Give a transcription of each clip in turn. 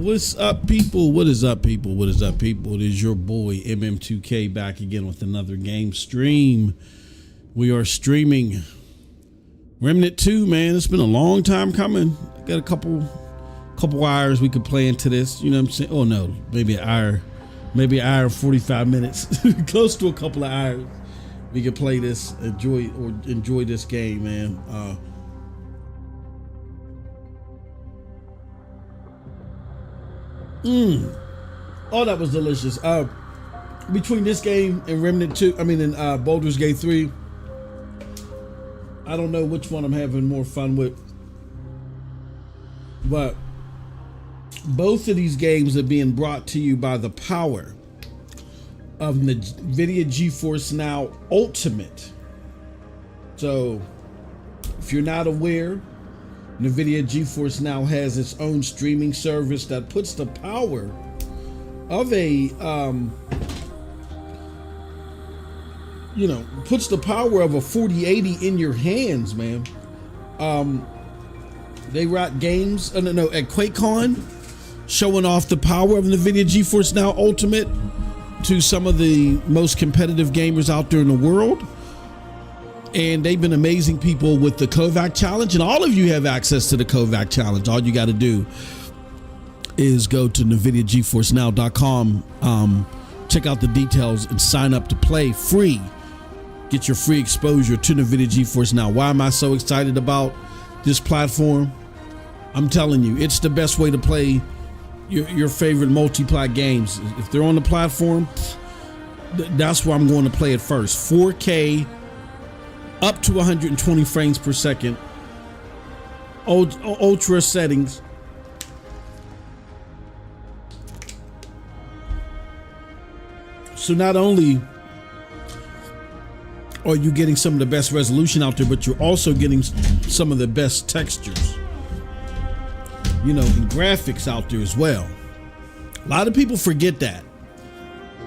What's up, people? What is up, people? What is up, people? It is your boy MM2K back again with another game stream. We are streaming Remnant 2, man. It's been a long time coming. Got a couple hours we could play into this. You know what I'm saying? Oh no, maybe an hour and 45 minutes. Close to a couple of hours. We could play this, enjoy this game, man. Oh, that was delicious. Between this game and Remnant 2, and Baldur's Gate 3, I don't know which one I'm having more fun with. But both of these games are being brought to you by the power of NVIDIA GeForce Now Ultimate. So, if you're not aware, NVIDIA GeForce Now has its own streaming service that puts the power of a, puts the power of a 4080 in your hands, man. They write games, at QuakeCon, showing off the power of NVIDIA GeForce Now Ultimate to some of the most competitive gamers out there in the world. And they've been amazing people with the Kovac Challenge, and all of you have access to the Kovac Challenge. All you got to do is go to NVIDIAGeForceNow.com, check out the details, and sign up to play free. Get your free exposure to NVIDIA GeForce Now. Why am I so excited about this platform? I'm telling you, it's the best way to play your favorite multi-plat games. If they're on the platform, that's where I'm going to play it first. 4K, up to 120 frames per second, ultra settings. So not only are you getting some of the best resolution out there, but you're also getting some of the best textures, and graphics out there as well. A lot of people forget that.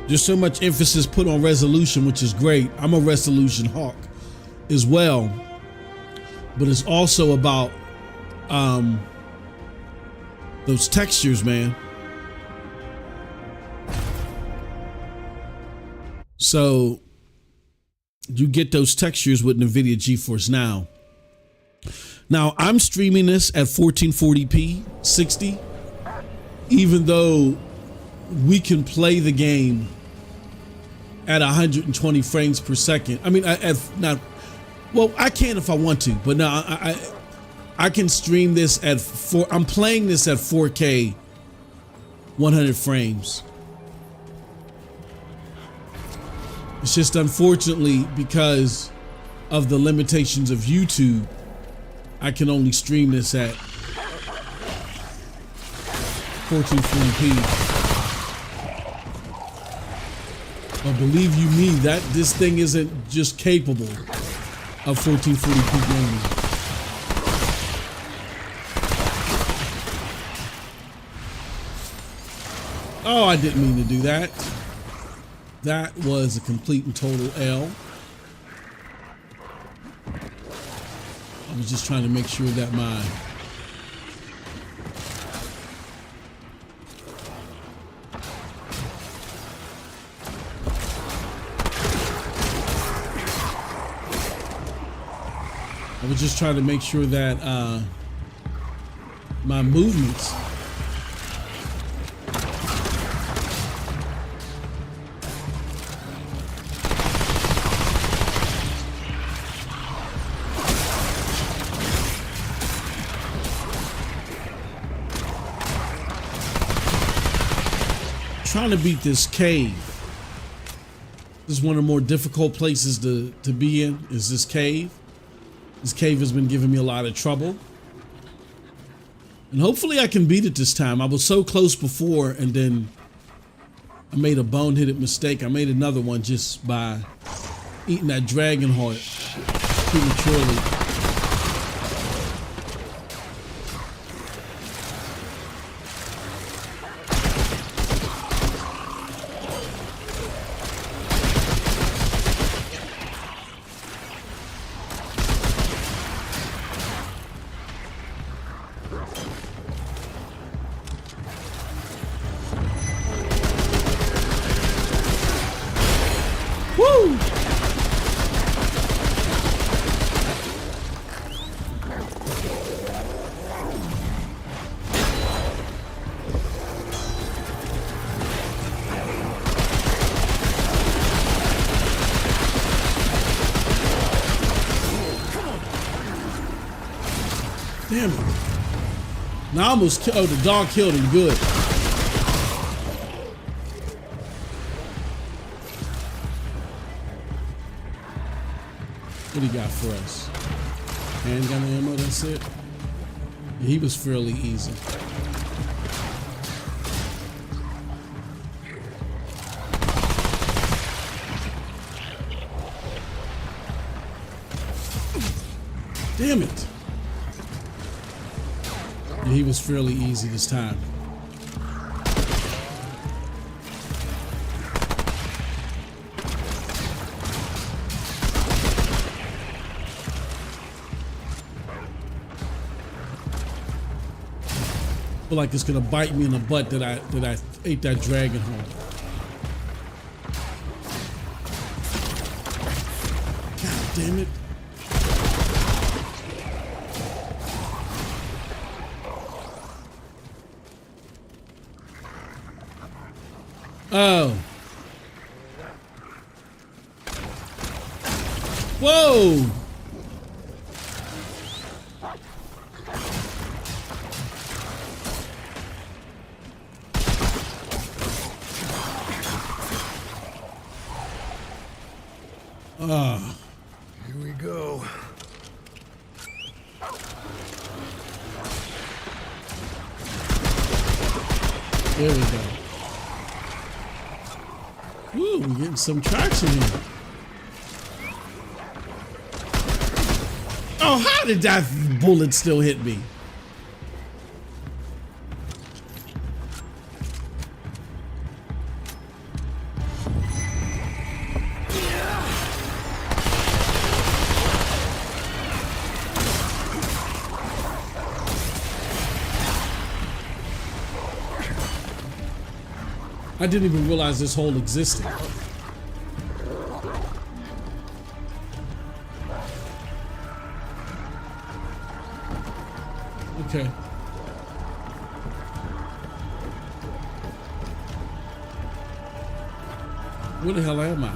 There's so much emphasis put on resolution, which is great. I'm a resolution hawk as well, but it's also about those textures, man. So you get those textures with NVIDIA GeForce Now. Now I'm streaming this at 1440p 60, even though we can play the game at 120 frames per second. I can if I want to, but no, I can stream this I'm playing this at 4K, 100 frames. It's just unfortunately, because of the limitations of YouTube, I can only stream this at 1440p. But believe you me, this thing isn't just capable of 1440p gaming. Oh, I didn't mean to do that. That was a complete and total L. I was just trying to make sure that my movements trying to beat this cave. This is one of the more difficult places to be in, is this cave. This cave has been giving me a lot of trouble. And hopefully I can beat it this time. I was so close before, and then I made a boneheaded mistake. I made another one just by eating that dragon heart prematurely. Damn it. Now I almost killed. Oh, the dog killed him. Good. What do you got for us? Handgun ammo, that's it? Yeah, he was fairly easy. Damn it. Yeah, he was fairly easy this time. Feel like it's gonna bite me in the butt that I ate that dragon home. God damn it. Oh. Whoa. Here we go. There we go. Woo, we're getting some traction here. Oh, how did that bullet still hit me? I didn't even realize this hole existed. Okay. Where the hell am I?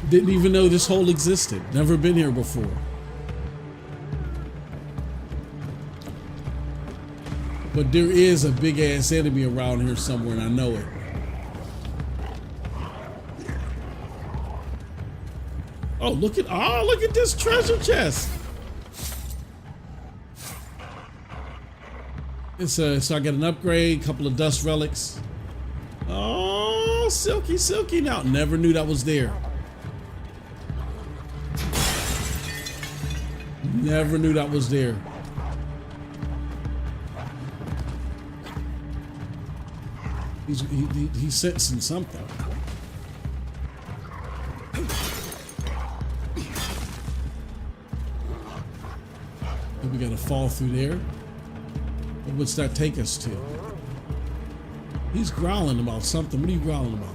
Didn't even know this hole existed. Never been here before. But there is a big ass enemy around here somewhere, and I know it. Oh, look at this treasure chest. So I got an upgrade, couple of dust relics. Oh, silky now. Never knew that was there. Never knew that was there. He's sensing something. And we gotta fall through there. What's that take us to? He's growling about something. What are you growling about?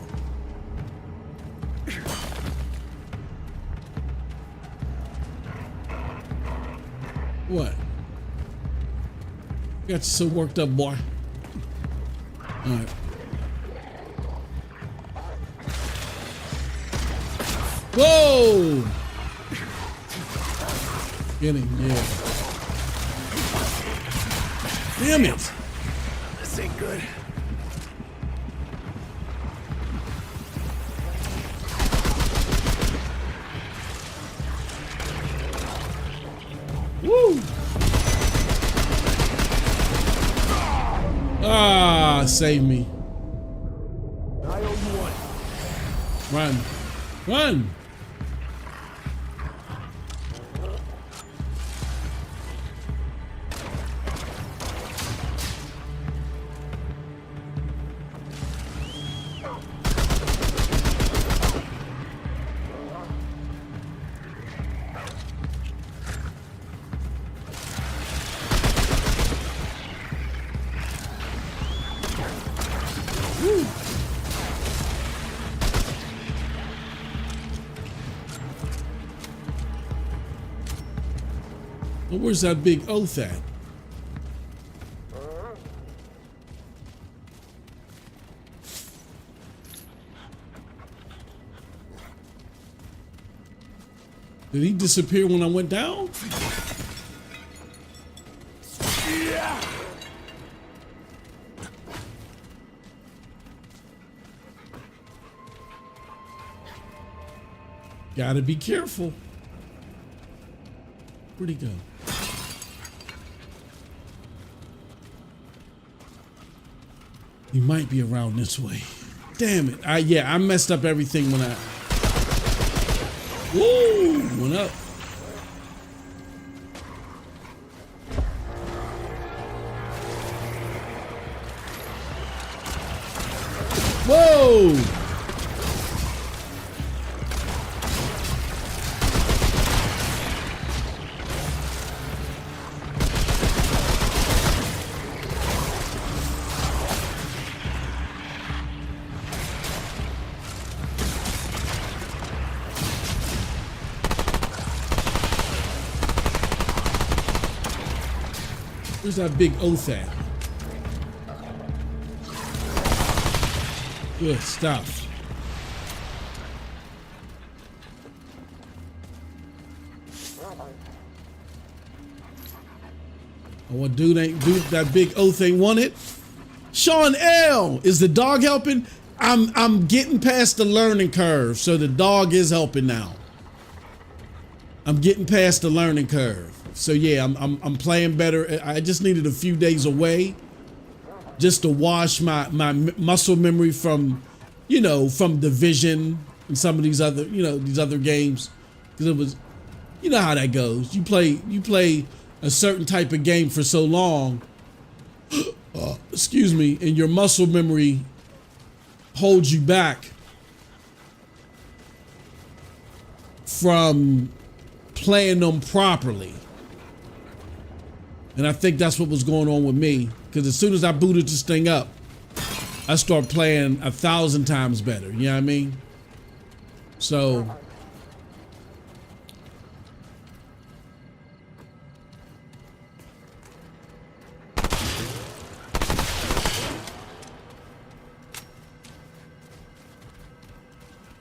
What? Got you so worked up, boy. All right. Whoa! Get him, yeah. Damn it! This ain't good. Woo! Ah, save me. I owe you one. Run. Run! Woo. Well, where's that big oath at? Did he disappear when I went down? Yeah. Gotta be careful. Where'd he go? He might be around this way. Damn it. I messed up everything when I... Woo! Went up. Whoa! Where's that big oath at? Good stuff. Oh, what dude that big oath ain't want it? Sean L, is the dog helping? I'm getting past the learning curve, so the dog is helping now. I'm getting past the learning curve. So yeah, I'm playing better. I just needed a few days away just to wash my muscle memory from, from Division and some of these other, these other games. Because it was, you know how that goes. You play a certain type of game for so long, excuse me, and your muscle memory holds you back from playing them properly. And I think that's what was going on with me, because as soon as I booted this thing up, I start playing 1,000 times better. You know what I mean? So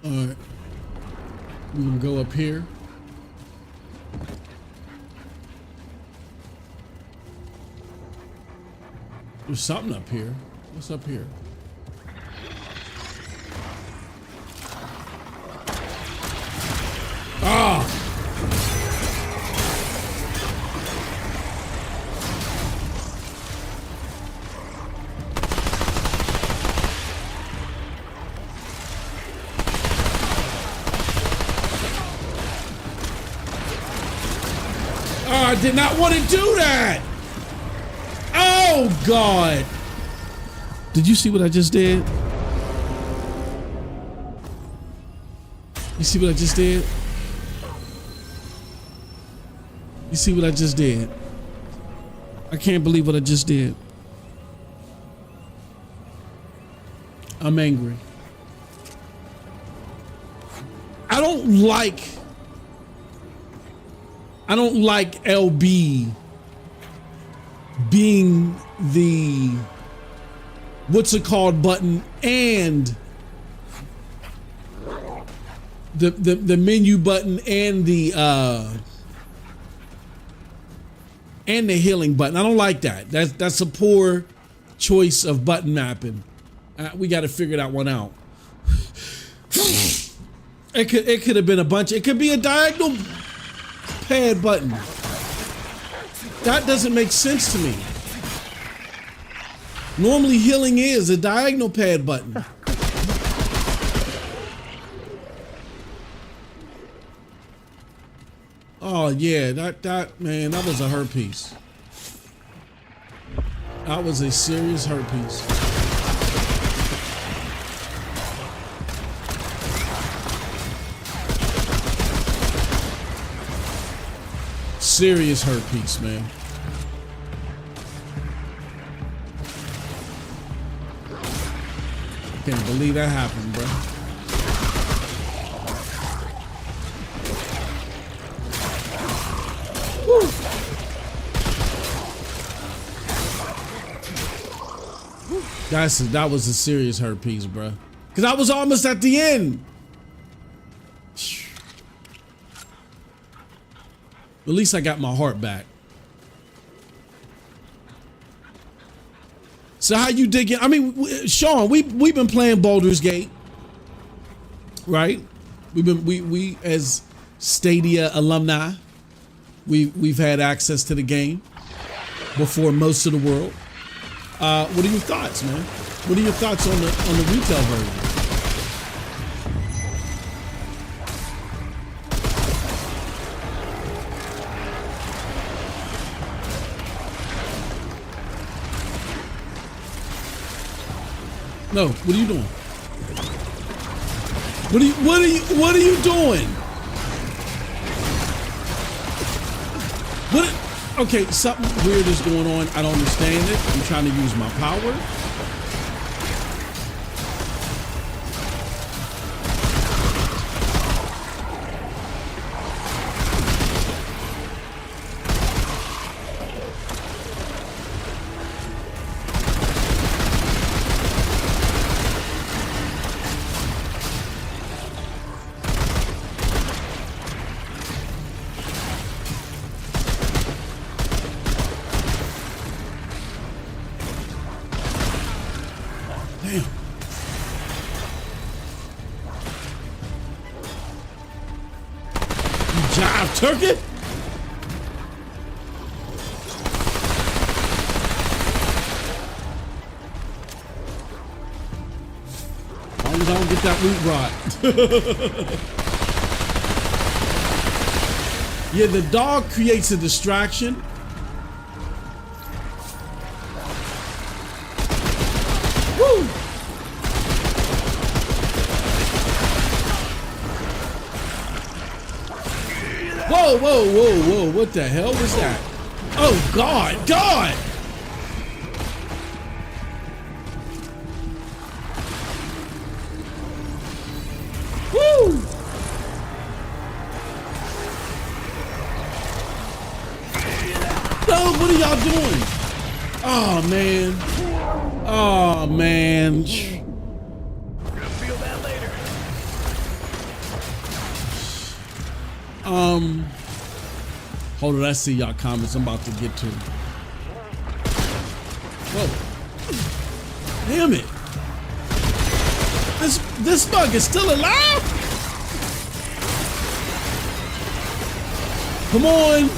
all right, we're gonna go up here. There's something up here. What's up here? Ah! Oh, I did not want to do that! Oh, God. Did you see what I just did? You see what I just did? You see what I just did? I can't believe what I just did. I'm angry. I don't like LB being the what's it called button and the menu button and the healing button. I don't like that. That's a poor choice of button mapping. We got to figure that one out. It could have been a bunch. It could be a diagonal pad button. That doesn't make sense to me. Normally healing is a diagonal pad button. Oh yeah, that man, that was a hurt piece. That was a serious hurt piece. Serious hurt piece, man. Can't believe that happened, bro. Woo. That was a serious hurt piece, bro. Cause I was almost at the end. At least I got my heart back. So how you digging? I mean, Sean, we've been playing Baldur's Gate, right? We as Stadia alumni, we've had access to the game before most of the world. What are your thoughts, man? What are your thoughts on the retail version? No, what are you doing? What are you doing? Okay, something weird is going on. I don't understand it. I'm trying to use my power. Turkey? As long as I don't get that root rot. Yeah, the dog creates a distraction. Woo! Whoa, whoa, whoa, whoa, what the hell was that? Oh, God, God! Woo! No, what are y'all doing? Oh, man. Oh, man. Feel that later. Hold on, I see y'all comments. I'm about to get to them. Whoa. Damn it. This bug is still alive? Come on.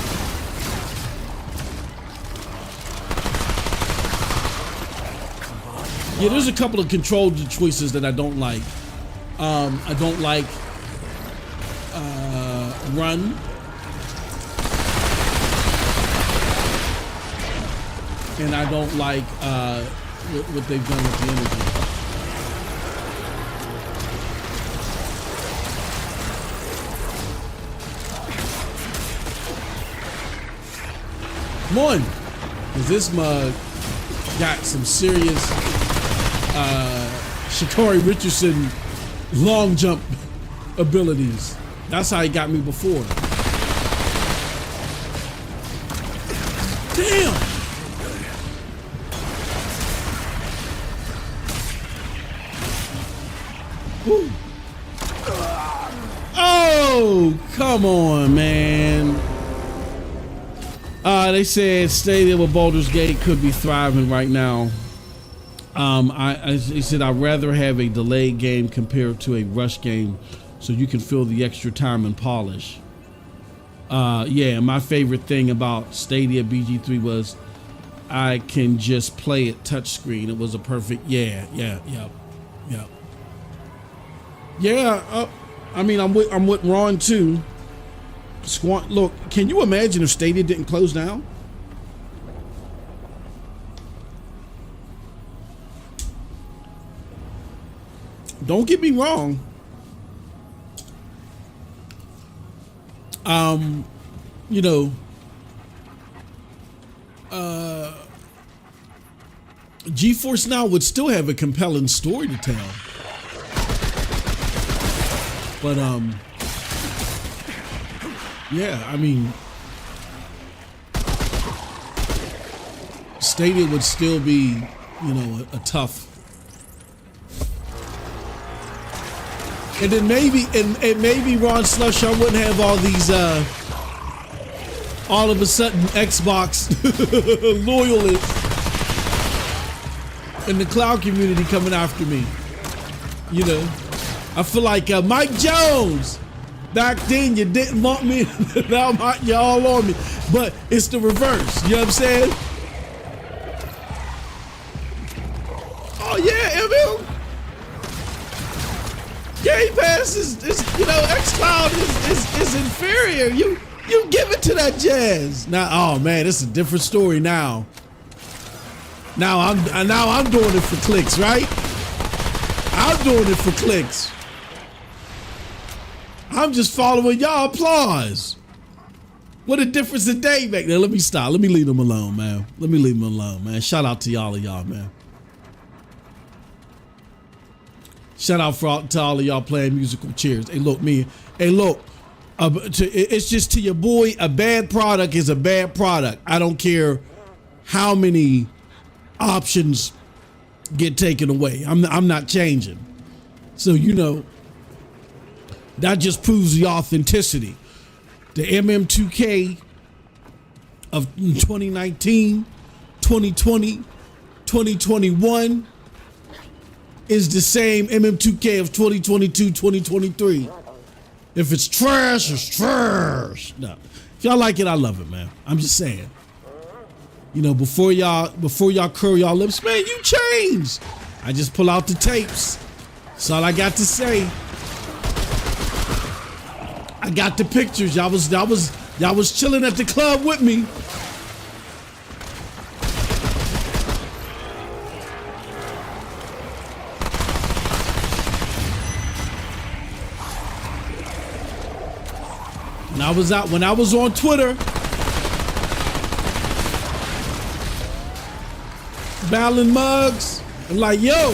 Yeah, there's a couple of control choices that I don't like. I don't like run. And I don't like what they've done with the energy. Come on, because this mug got some serious Shikari Richardson long jump abilities. That's how he got me before. Damn! Woo. Oh, come on, man. They said Stadia with Baldur's Gate could be thriving right now. He said I'd rather have a delayed game compared to a rush game so you can feel the extra time and polish. Yeah, my favorite thing about Stadia BG3 was I can just play it touchscreen. It was a perfect, yeah. I mean, I'm with Ron too. Look, can you imagine if Stadia didn't close down? Don't get me wrong. You know, GeForce Now would still have a compelling story to tell. But yeah, I mean, Stadia would still be, you know, a tough. And then maybe Ron Slusher wouldn't have all these all of a sudden Xbox loyalists in the cloud community coming after me. You know, I feel like Mike Jones. Back then you didn't want me, now you're all on me. But it's the reverse, you know what I'm saying? Oh yeah, ML. Game Pass is you know, xCloud is inferior. You give it to that jazz. Now, oh man, it's a different story now. Now I'm doing it for clicks, right? I'm doing it for clicks. I'm just following y'all applause. What a difference a day back there. Let me stop. Let me leave them alone, man. Let me leave them alone, man. Shout out to y'all, man. Shout out to all of y'all playing musical chairs. Hey, look, me. Hey, look. It's just to your boy. A bad product is a bad product. I don't care how many options get taken away. I'm not changing. So you know. That just proves the authenticity. The MM2K of 2019, 2020, 2021 is the same MM2K of 2022, 2023. If it's trash, it's trash. No. If y'all like it, I love it, man. I'm just saying. You know, before y'all curl y'all lips, man, you changed. I just pull out the tapes. That's all I got to say. I got the pictures. Y'all was chilling at the club with me. When I was on Twitter, battling mugs, I'm like, yo,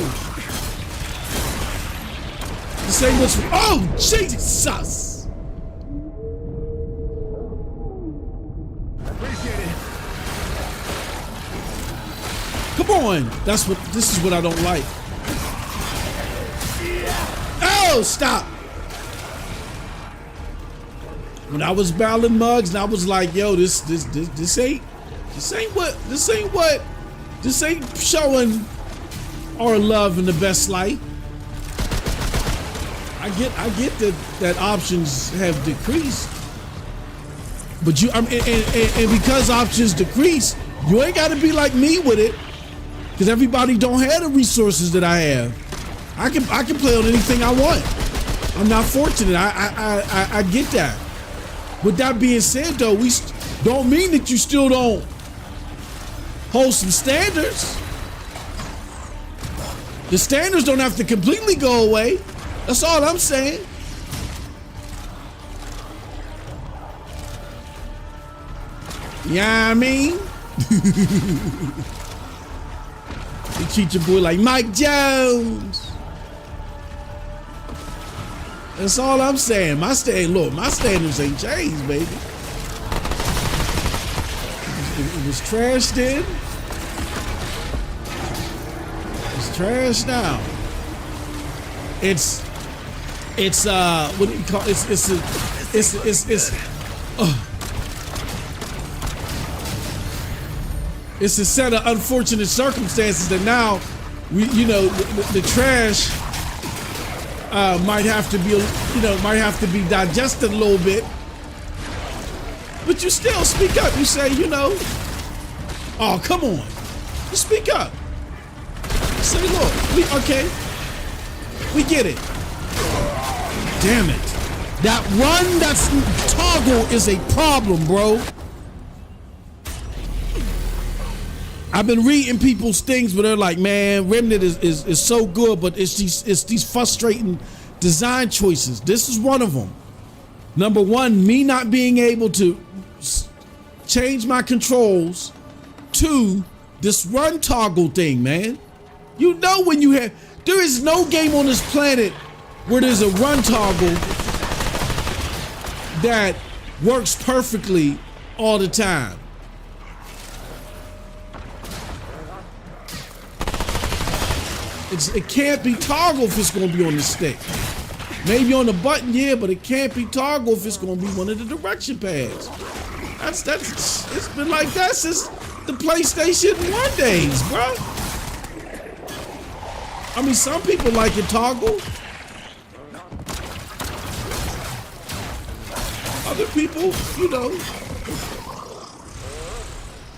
this ain't what's, oh, Jesus. Come on, this is what I don't like. Oh, stop. When I was battling mugs, and I was like, yo, this ain't showing our love in the best light. I get that options have decreased. But and because options decrease, you ain't gotta be like me with it. Because everybody don't have the resources that I have. I can play on anything I want. I'm not fortunate. I get that. With that being said, though, we don't mean that you still don't hold some standards. The standards don't have to completely go away. That's all I'm saying. Yeah, I mean. You treat your boy like Mike Jones. That's all I'm saying. My standards ain't changed, baby. It was trash then. It's trash now. It's what do you call it? It's a set of unfortunate circumstances that now the trash might have to be digested a little bit. But you still speak up. You say, oh, come on. You speak up. You say, look, we get it. Damn it. That run, that's toggle is a problem, bro. I've been reading people's things where they're like, man, Remnant is so good, but it's these frustrating design choices. This is one of them. Number one, me not being able to change my controls. Two, this run toggle thing, man. When you have, there is no game on this planet where there's a run toggle that works perfectly all the time. It can't be toggle if it's going to be on the stick. Maybe on the button, yeah, but it can't be toggle if it's going to be one of the direction pads. It's been like that since the PlayStation 1 days, bro. I mean, some people like it toggle. Other people, you know,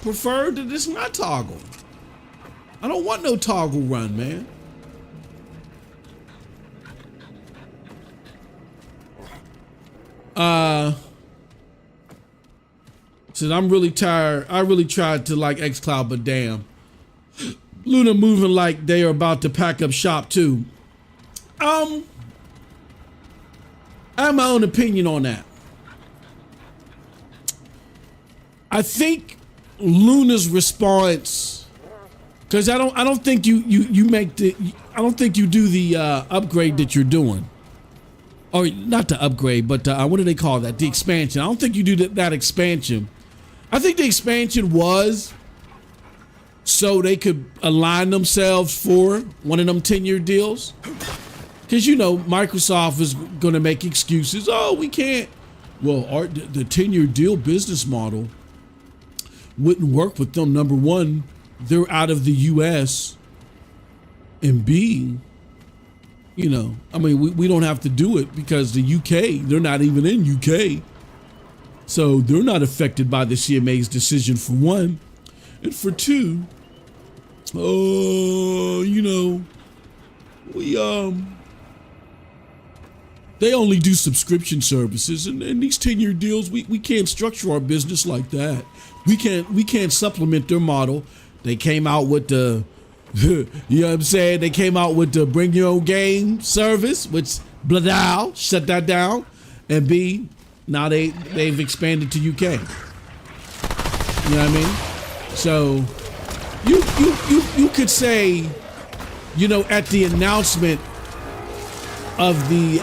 prefer that it's not toggle. I don't want no toggle run, man. Said I'm really tired. I really tried to like xCloud, but damn. Luna moving like they are about to pack up shop too. I have my own opinion on that. I think Luna's response, because I don't think you make the, I don't think you do the upgrade that you're doing, or not the upgrade, but what do they call that? The expansion. I don't think you do that expansion. I think the expansion was so they could align themselves for one of them 10-year deals. Because, you know, Microsoft is going to make excuses. Oh, we can't. Well, the 10-year deal business model wouldn't work with them. Number one, they're out of the U.S. And B, you know, I mean, we don't have to do it because the UK, they're not even in UK. So they're not affected by the CMA's decision, for one. And for two, you know, they only do subscription services, and these 10-year deals, we can't structure our business like that. We can't supplement their model. They came out with the, you know what I'm saying? They came out with the bring your own game service, which blah, shut that down. And B, now they've expanded to UK. You know what I mean? So you could say, you know, at the announcement of the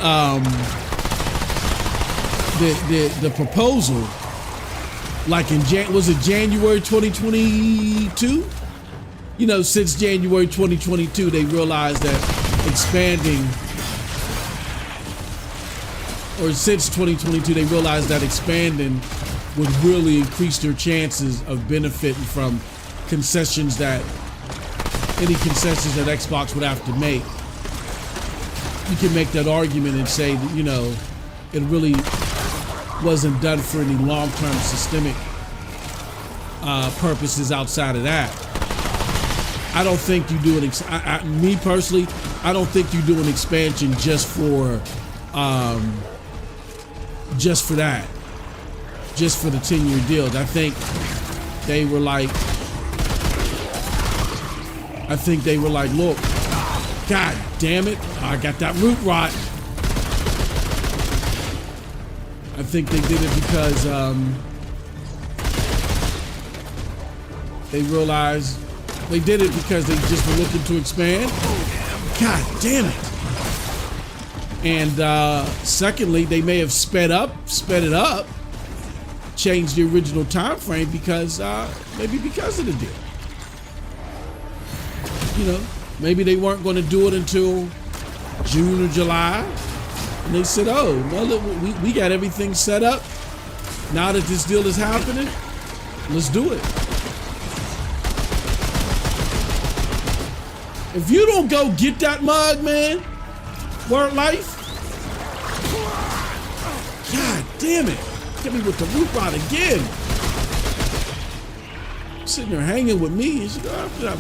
proposal, like was it January 2022? You know, since January 2022, they realized that expanding, or since 2022, they realized that expanding would really increase their chances of benefiting from concessions that Xbox would have to make. You can make that argument and say that, you know, it really wasn't done for any long-term systemic purposes outside of that. I don't think you do me personally, I don't think you do an expansion just for that, just for the 10-year deals. I think they were like, look, God damn it, I got that root rot. I think they did it because they realized they did it because they just were looking to expand. God damn it. And secondly, they may have sped it up, changed the original time frame because maybe because of the deal. You know, maybe they weren't going to do it until June or July. And they said, oh, well, we got everything set up. Now that this deal is happening, let's do it. If you don't go get that mug, man, Word Life, God damn it. Get me with the root rod again. Sitting there hanging with me. And she go after that.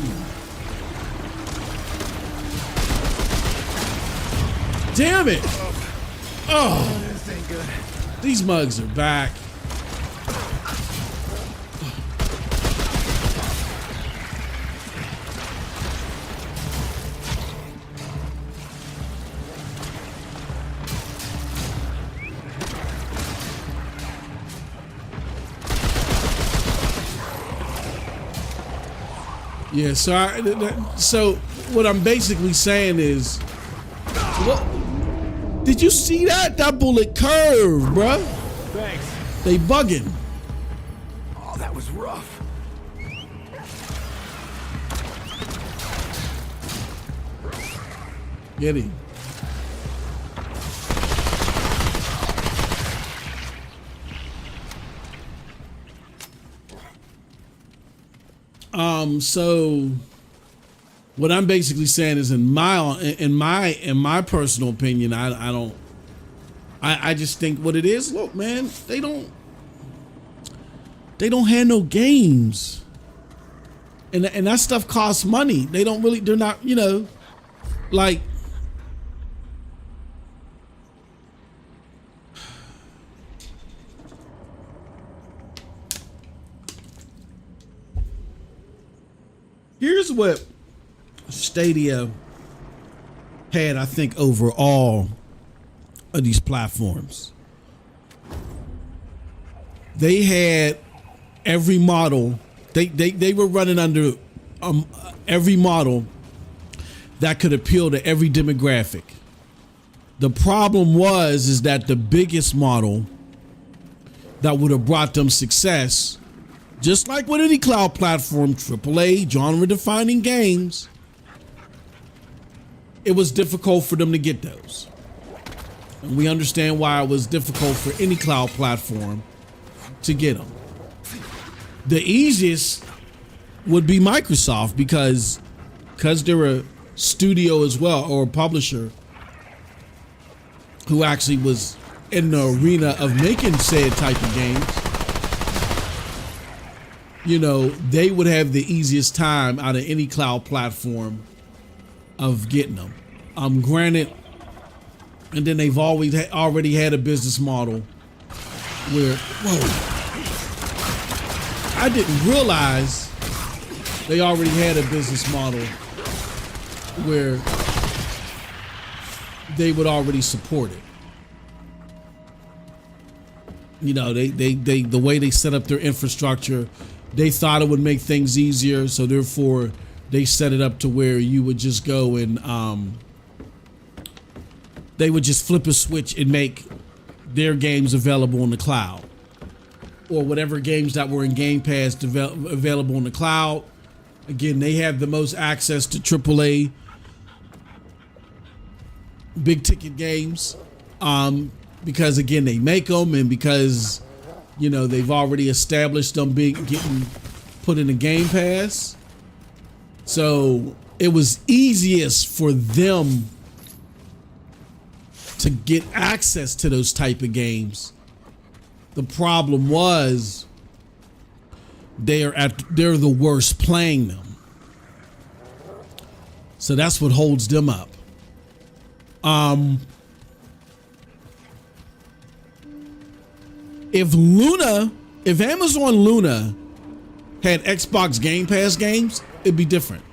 Damn it. Oh, this ain't good. These mugs are back. Yeah, so what I'm basically saying is, what? Did you see that? That bullet curved, bruh. Thanks. They bugging. Oh, that was rough. Get him. So what I'm basically saying is, in my personal opinion, I just think what it is. Look, man, they don't have no games, and that stuff costs money. They're not, like. Here's what Stadia had, I think, over all of these platforms. They had every model. They were running under every model that could appeal to every demographic. The problem is that the biggest model that would have brought them success, just like with any cloud platform, AAA, genre-defining games, it was difficult for them to get those. And we understand why it was difficult for any cloud platform to get them. The easiest would be Microsoft because they're a studio as well, or a publisher who actually was in the arena of making said type of games. They would have the easiest time out of any cloud platform of getting them. Granted, and then they've already had a business model where, I didn't realize they already had a business model where they would already support it. The way they set up their infrastructure, they thought it would make things easier, so therefore they set it up to where you would just go and they would just flip a switch and make their games available in the cloud, or whatever games that were in Game Pass available in the cloud. Again, they have the most access to AAA big ticket games because, again, they make them, and because they've already established them getting put in the Game Pass. So it was easiest for them to get access to those type of games. The problem was they're the worst playing them. So that's what holds them up. If Amazon Luna had Xbox Game Pass games, it'd be different.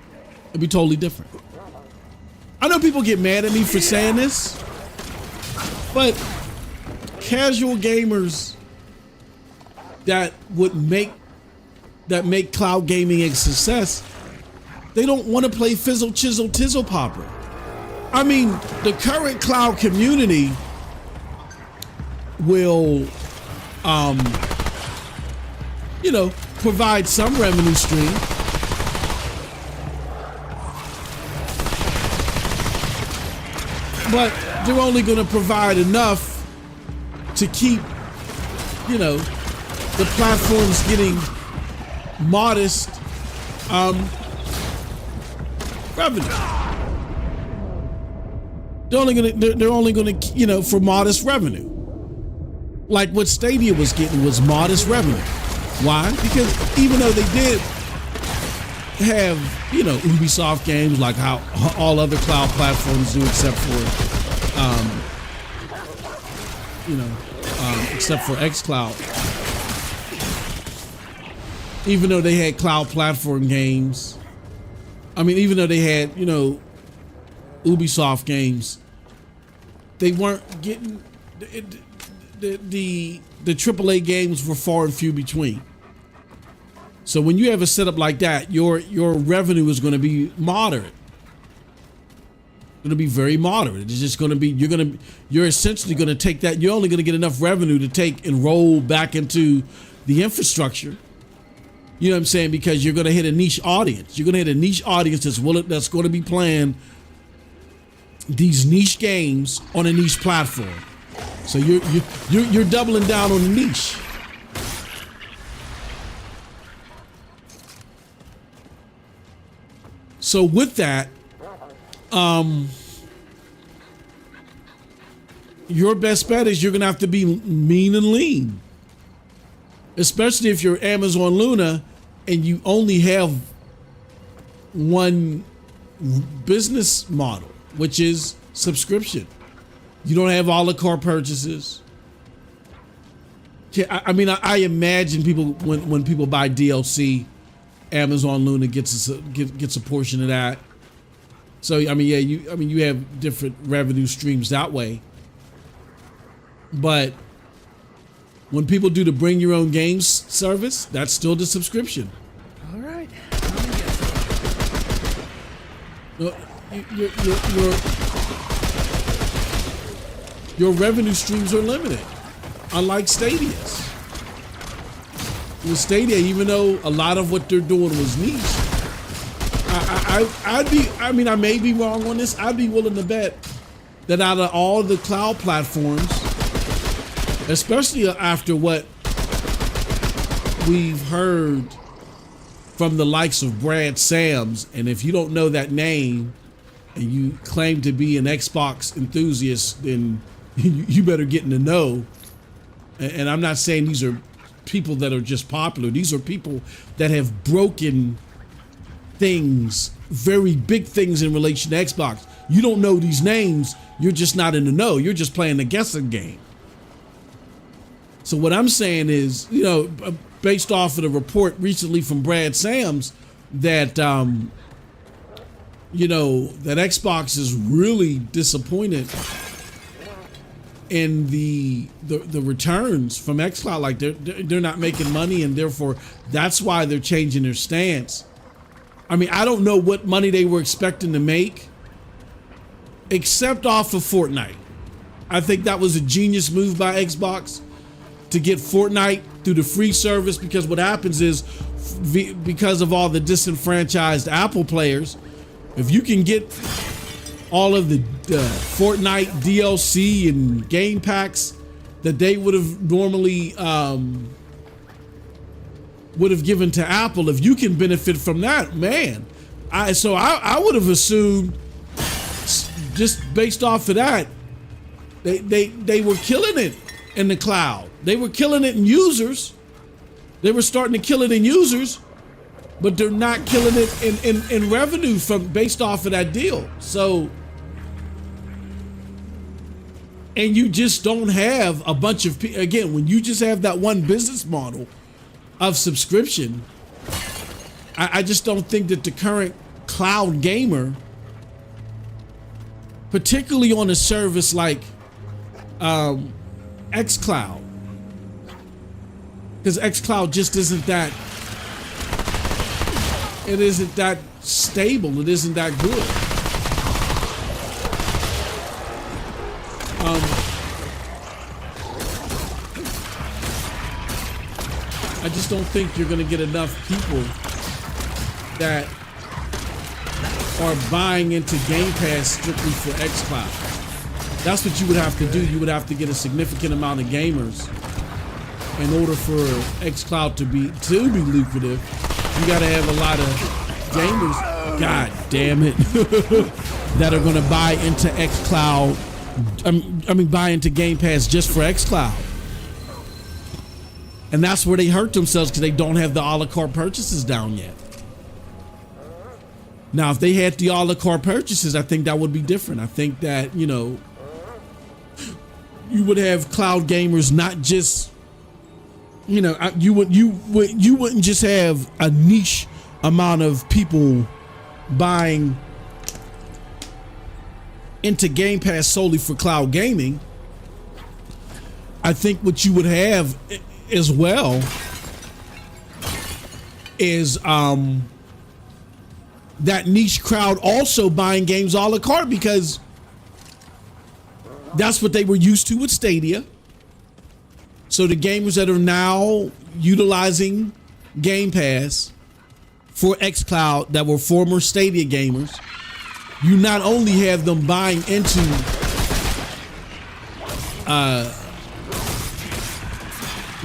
It'd be totally different. I know people get mad at me for saying this, but casual gamers that make cloud gaming a success, they don't want to play Fizzle Chisel Tizzle Popper. I mean, the current cloud community will provide some revenue stream. But they're only going to provide enough to keep, the platforms getting modest revenue. They're only gonna for modest revenue. Like what Stadia was getting was modest revenue. Why? Because even though they did have Ubisoft games, like how all other cloud platforms do, except for xCloud. Even though they had cloud platform games, even though they had Ubisoft games, they weren't getting the AAA games were far and few between. So when you have a setup like that, your revenue is going to be moderate. Going to be very moderate. It's just going to be you're essentially going to take that. You're only going to get enough revenue to take and roll back into the infrastructure. You know what I'm saying? Because you're going to hit a niche audience. You're going to hit a niche audience that's going to be playing these niche games on a niche platform. So you're doubling down on the niche. So with that, your best bet is you're gonna have to be mean and lean, especially if you're Amazon Luna and you only have one business model, which is subscription. You don't have a la carte purchases. I mean, I imagine people when people buy DLC, Amazon Luna gets a portion of that. So I mean, yeah, you have different revenue streams that way. But when people do the bring your own games service, that's still the subscription. All right. Your revenue streams are limited, unlike Stadia's. With Stadia, even though a lot of what they're doing was niche, I may be wrong on this. I'd be willing to bet that out of all the cloud platforms, especially after what we've heard from the likes of Brad Sams, and if you don't know that name and you claim to be an Xbox enthusiast, then you better get in the know. And I'm not saying these are people that are just popular. These are people that have broken things, very big things in relation to Xbox. You don't know these names. You're just not in the know. You're just playing the guessing game. So what I'm saying is, based off of the report recently from Brad Sams, that that Xbox is really disappointed in the returns from xCloud. Like they're not making money, and therefore that's why they're changing their stance. I mean, I don't know what money they were expecting to make, except off of Fortnite. I think that was a genius move by Xbox to get Fortnite through the free service, because what happens is, because of all the disenfranchised Apple players, if you can get all of the Fortnite DLC and game packs that they would have normally would have given to Apple, if you can benefit from that, man. I would have assumed, just based off of that, they were killing it in the cloud. They were killing it in users. They were starting to kill it in users, but they're not killing it in revenue based off of that deal. So, and you just don't have a bunch of people. Again, when you just have that one business model of subscription, I just don't think that the current cloud gamer, particularly on a service like xCloud, because xCloud just isn't that stable. It isn't that good. I just don't think you're going to get enough people that are buying into Game Pass strictly for xCloud. That's what you would have to do. You would have to get a significant amount of gamers in order for xCloud to be lucrative. You got to have a lot of gamers, god damn it, that are going to buy into xCloud. Buy into Game Pass just for xCloud. And that's where they hurt themselves, because they don't have the a la carte purchases down yet. Now, if they had the a la carte purchases, I think that would be different. I think that, you would have cloud gamers, not just, you wouldn't just have a niche amount of people buying into Game Pass solely for cloud gaming. I think what you would have as well is that niche crowd also buying games a la carte, because that's what they were used to with Stadia. So the gamers that are now utilizing Game Pass for xCloud that were former Stadia gamers, you not only have them buying into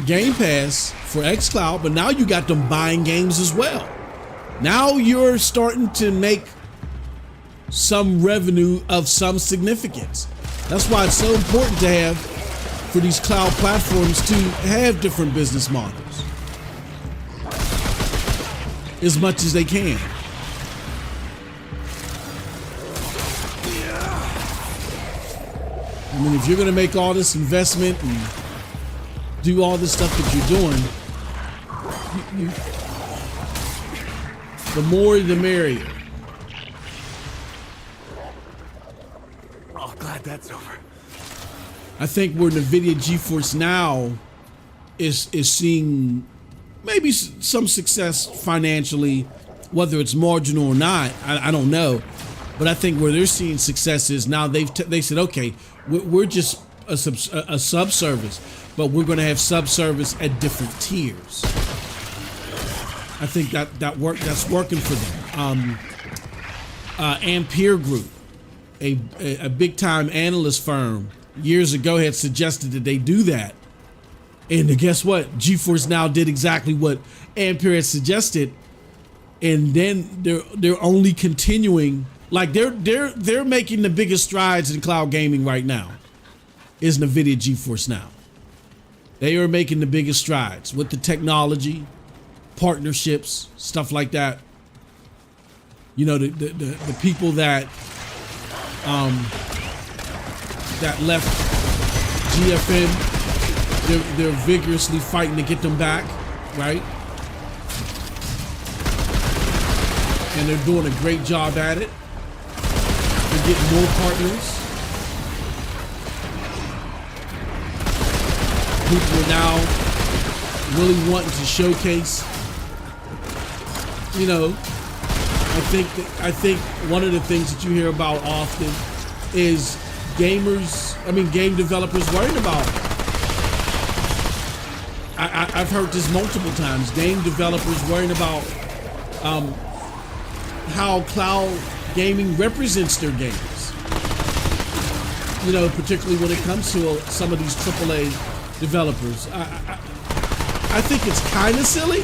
Game Pass for xCloud, but now you got them buying games as well. Now you're starting to make some revenue of some significance. That's why it's so important to have, for these cloud platforms, to have different business models as much as they can. I mean, if you're going to make all this investment and do all this stuff that you're doing, the more the merrier. Oh, glad that's over. I think where NVIDIA GeForce Now is seeing maybe some success financially, whether it's marginal or not, I don't know. But I think where they're seeing success is now they said, okay, we're just a subservice, but we're going to have subservice at different tiers. I think that's working for them. Ampere Group, a big time analyst firm, years ago had suggested that they do that. And guess what? GeForce Now did exactly what Ampere had suggested. And then they're only continuing, like they're making the biggest strides in cloud gaming right now. Is NVIDIA GeForce Now. They are making the biggest strides with the technology, partnerships, stuff like that. You know, the people that left GFN, they're vigorously fighting to get them back, right? And they're doing a great job at it. They're getting more partners. People are now really wanting to showcase. You know, I think one of the things that you hear about often is game developers worried about it. I've heard this multiple times. Game developers worrying about how cloud gaming represents their games. You know, particularly when it comes to some of these AAA developers. I think it's kind of silly,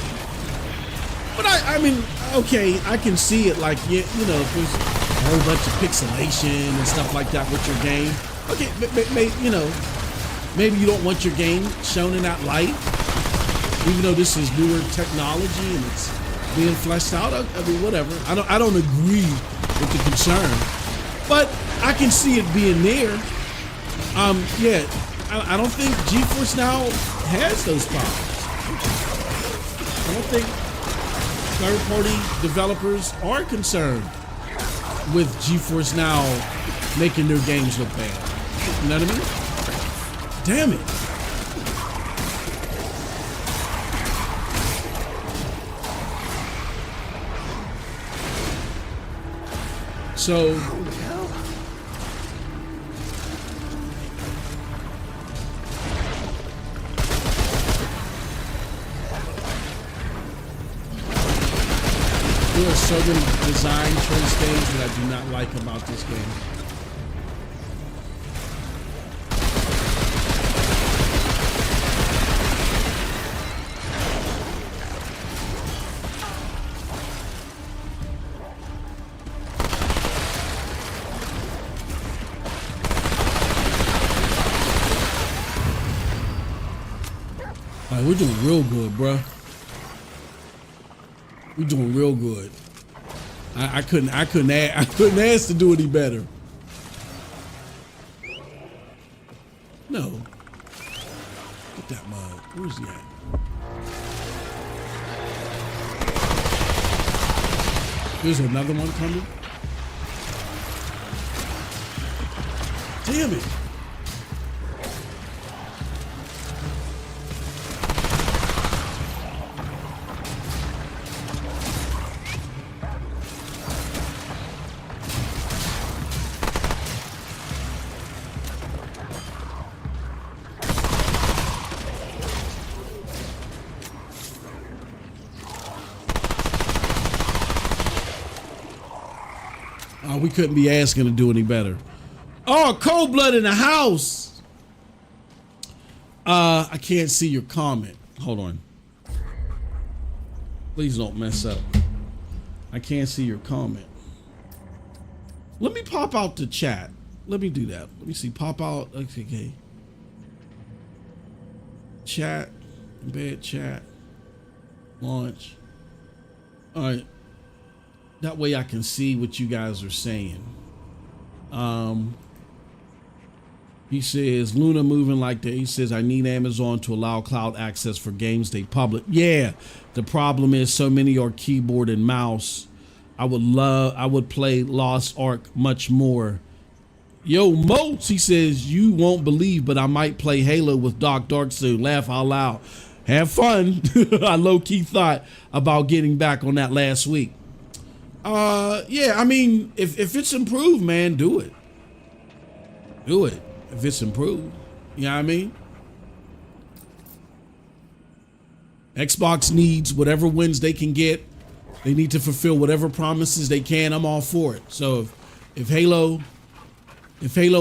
but I mean, okay, I can see it. Like, you know, if there's a whole bunch of pixelation and stuff like that with your game. Okay, you know, maybe you don't want your game shown in that light, even though this is newer technology and it's being fleshed out. I mean, whatever. I don't agree with the concern, but I can see it being there. Yeah, I don't think GeForce Now has those problems. I don't think third-party developers are concerned with GeForce Now making their games look bad. You know what I mean? Damn it. So, there are certain design choice things that I do not like about this game. All right, we're doing real good, bruh. We're doing real good. I couldn't ask to do any better. No. Get that mug. Where's he at? There's another one coming. Damn it. We couldn't be asking to do any better. Oh, Cold Blood in the house. I can't see your comment. Hold on. Please don't mess up. I can't see your comment. Let me pop out the chat. Let me do that. Let me see. Pop out. Okay. Chat. Embed chat. Launch. All right. That way I can see what you guys are saying. He says, Luna moving like that. He says, I need Amazon to allow cloud access for games they publish. Yeah. The problem is so many are keyboard and mouse. I would play Lost Ark much more. Yo, Moats, he says, you won't believe, but I might play Halo with Dark soon. Laugh out loud. Have fun. I low-key thought about getting back on that last week. Yeah, I mean, if it's improved, man, do it. Do it. If it's improved. You know what I mean? Xbox needs whatever wins they can get. They need to fulfill whatever promises they can. I'm all for it. So if Halo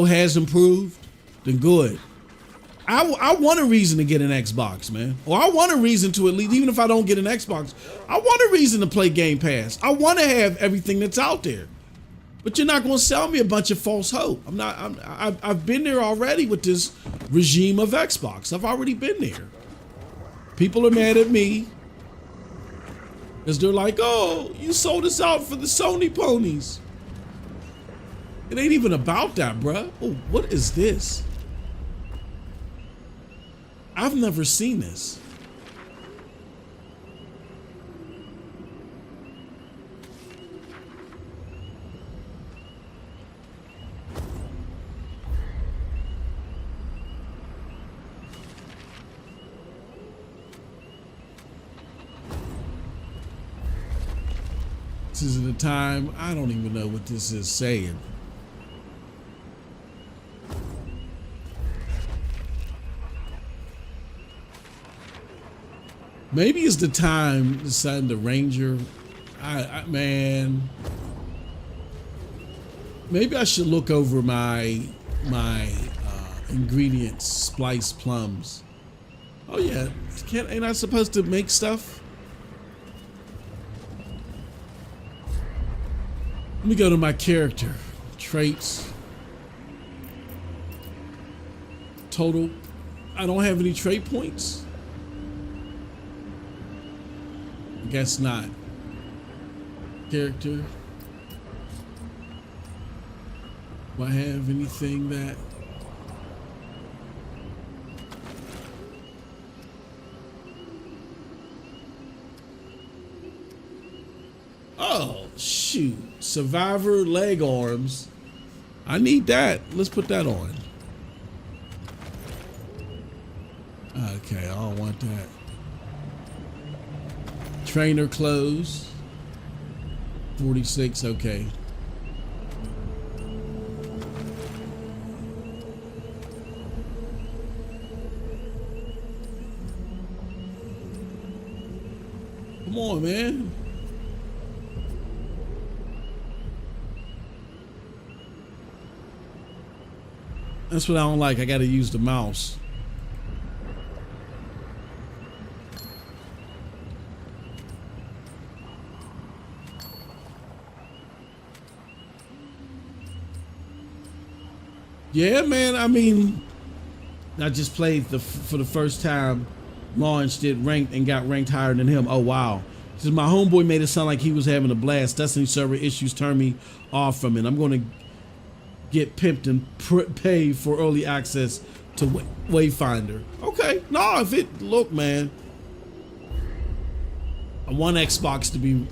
has improved, then good. I want a reason to get an Xbox, man. Or I want a reason to, at least, even if I don't get an Xbox, I want a reason to play Game Pass. I want to have everything that's out there. But you're not going to sell me a bunch of false hope. I've been there already with this regime of Xbox. I've already been there. People are mad at me because they're like, oh, you sold us out for the Sony ponies. It ain't even about that, bruh. Oh, what is this? I've never seen this. This is the time. I don't even know what this is saying. Maybe it's the time to send the Ranger. Man, maybe I should look over my ingredients. Spliced plums. Oh yeah, ain't I supposed to make stuff? Let me go to my character traits. Total. I don't have any trait points. Guess not. Character. Do I have anything that? Oh, shoot. Survivor leg arms. I need that. Let's put that on. Okay, I don't want that. Trainer clothes. 46, okay. Come on, man. That's what I don't like. I got to use the mouse. Yeah, man. I mean, I just played for the first time, launched it, ranked, and got ranked higher than him. Oh, wow. Says my homeboy made it sound like he was having a blast. Destiny server issues turned me off from it. I'm going to get pimped and pay for early access to Wayfinder. Okay. No, if it, look, man. I want Xbox to be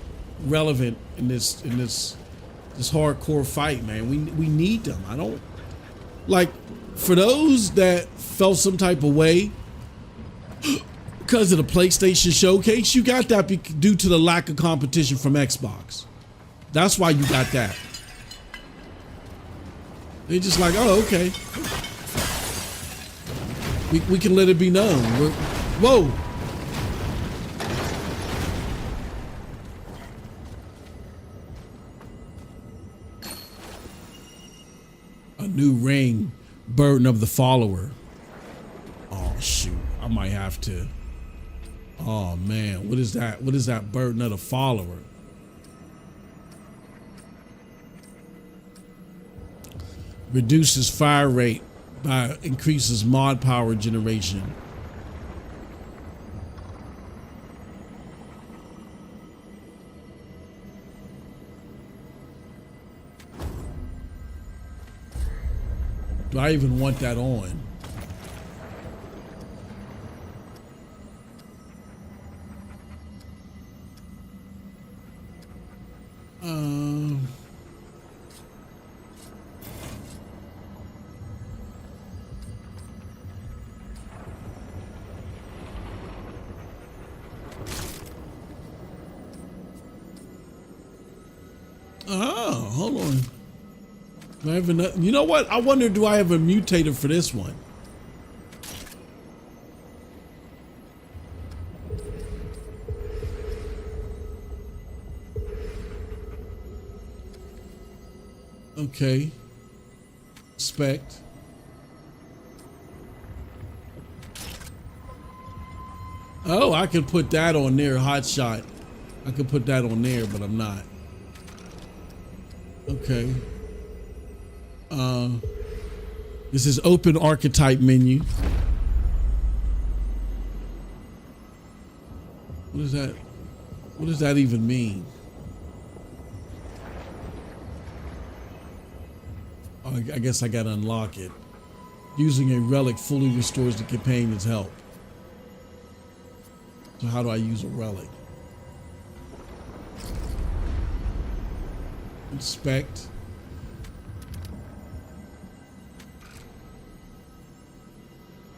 relevant in this hardcore fight, man. We need them. I don't. Like, for those that felt some type of way because of the PlayStation Showcase, you got that due to the lack of competition from Xbox. That's why you got that. They're just like, oh, okay. We can let it be known. Whoa. A new ring, burden of the follower. Oh shoot, I might have to. Oh man, what is that? What is that burden of the follower? Reduces fire rate by increases mod power generation. Do I even want that on? Oh, hold on. Do I have enough? You know what? I wonder, do I have a mutator for this one? Okay. Spect. Oh, I could put that on there, hot shot. I could put that on there, but I'm not. Okay. This is open archetype menu. What is that? What does that even mean? Oh, I guess I gotta unlock it. Using a relic fully restores the companion's health. So how do I use a relic? Inspect.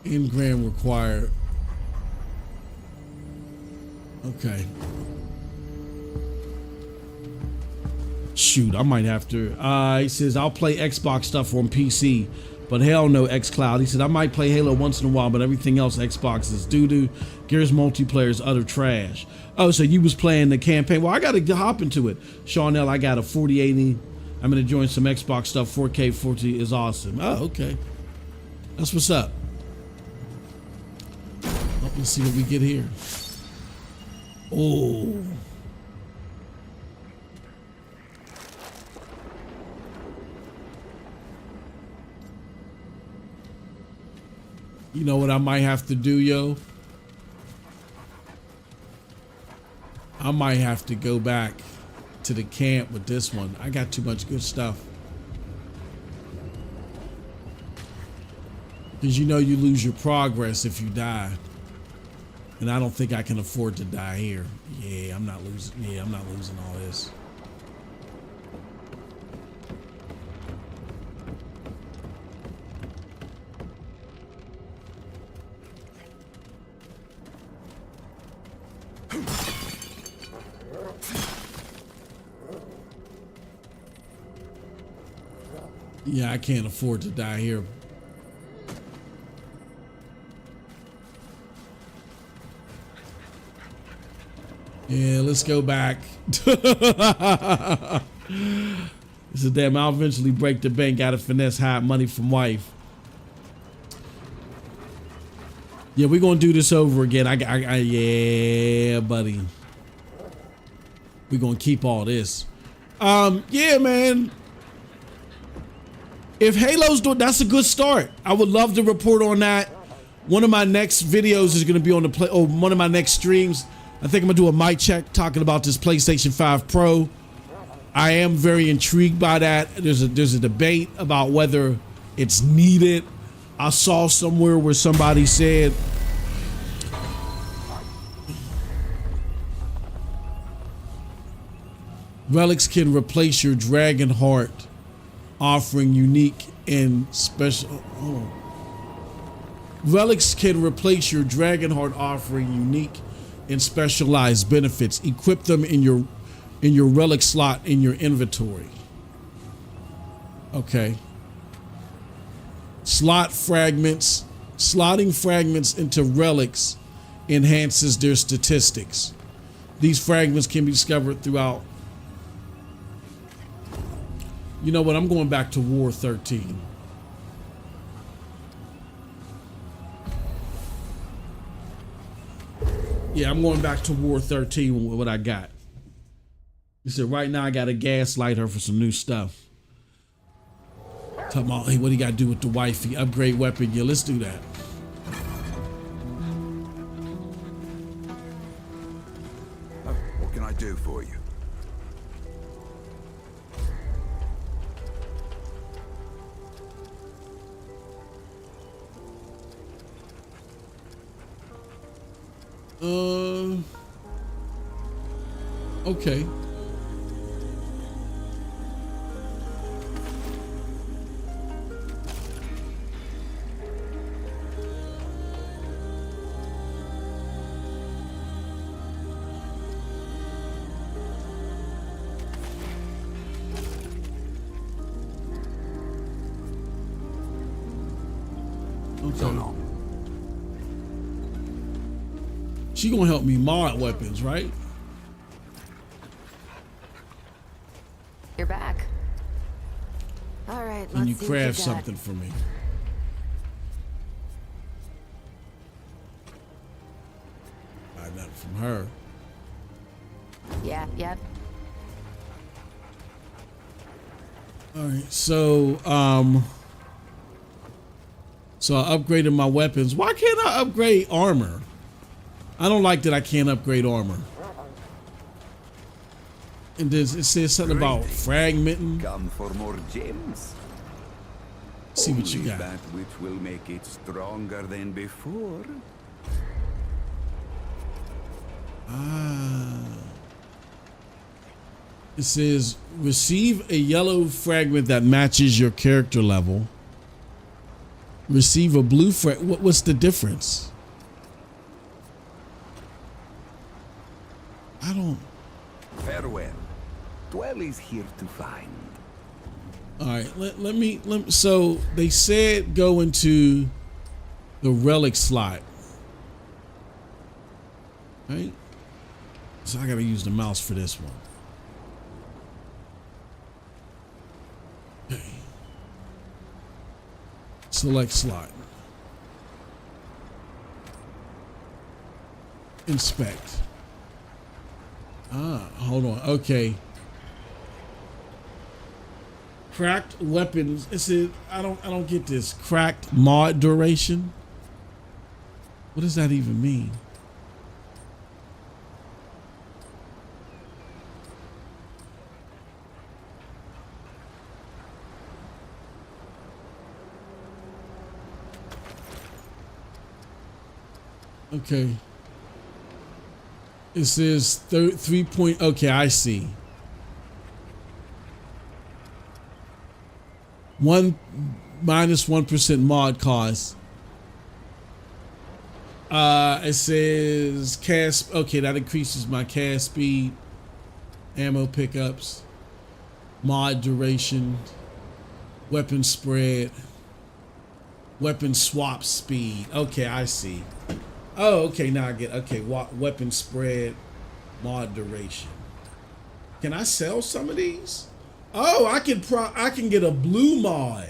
Engram required. Okay. Shoot, I might have to. He says, I'll play Xbox stuff on PC, but hell no xCloud. He said, I might play Halo once in a while, but everything else Xbox is doo-doo. Gears multiplayer is utter trash. Oh, so you was playing the campaign. Well, I got to hop into it. Sean L, I got a 4080. I'm going to join some Xbox stuff. 4K 40 is awesome. Oh, okay. That's what's up. Oh, let's see what we get here. Oh. You know what I might have to do, yo? I might have to go back to the camp with this one. I got too much good stuff. Because you know you lose your progress if you die. And I don't think I can afford to die here. Yeah, I'm not losing. Yeah, I'm not losing all this. Yeah, I can't afford to die here. Yeah, let's go back. This is damn, I'll eventually break the bank, gotta finesse hide money from wife. Yeah, we're gonna do this over again. Yeah, buddy. We're gonna keep all this. Yeah, man. If Halo's doing, that's a good start. I would love to report on that. One of my next videos is going to be on the play. Oh, one of my next streams. I think I'm going to do a mic check talking about this PlayStation 5 Pro. I am very intrigued by that. There's a debate about whether it's needed. I saw somewhere where somebody said relics can replace your dragon heart, offering unique and special. Oh. Relics can replace your dragon heart, offering unique and specialized benefits. Equip them in your relic slot in your inventory. Okay. Slotting fragments into relics enhances their statistics. These fragments can be discovered throughout. You know what? I'm going back to War 13. Yeah, I'm going back to War 13 with what I got. He said, right now I got to gaslight her for some new stuff. Come on, hey, what do you got to do with the wifey? Upgrade weapon. Yeah, let's do that. What can I do for you? Okay. So long. She gonna help me mod weapons, right? You're back. All right, Can let's you see what craft got. something for me? Buy that from her. Yeah, yep. All right, so I upgraded my weapons. Why can't I upgrade armor? I don't like that I can't upgrade armor. And it says something about fragmenting. Come for more gems. See what you Only got. that which will make it stronger than before. It says receive a yellow fragment that matches your character level. Receive a blue fragment. What's the difference? I don't. Farewell. Dwell is here to find. All right, let me. So they said go into the relic slot, right? So I gotta use the mouse for this one. Okay. Select slot. Inspect. Hold on. Okay. Cracked weapons. It said I don't get this. Cracked mod duration. What does that even mean? Okay. It says 3 point. Okay, I see. 1% mod cost. It says cast. Okay, that increases my cast speed, ammo pickups, mod duration, weapon spread, weapon swap speed. Okay, I see. Oh, okay, now I get. Okay, weapon spread, mod duration. Can I sell some of these? Oh, I can get a blue mod.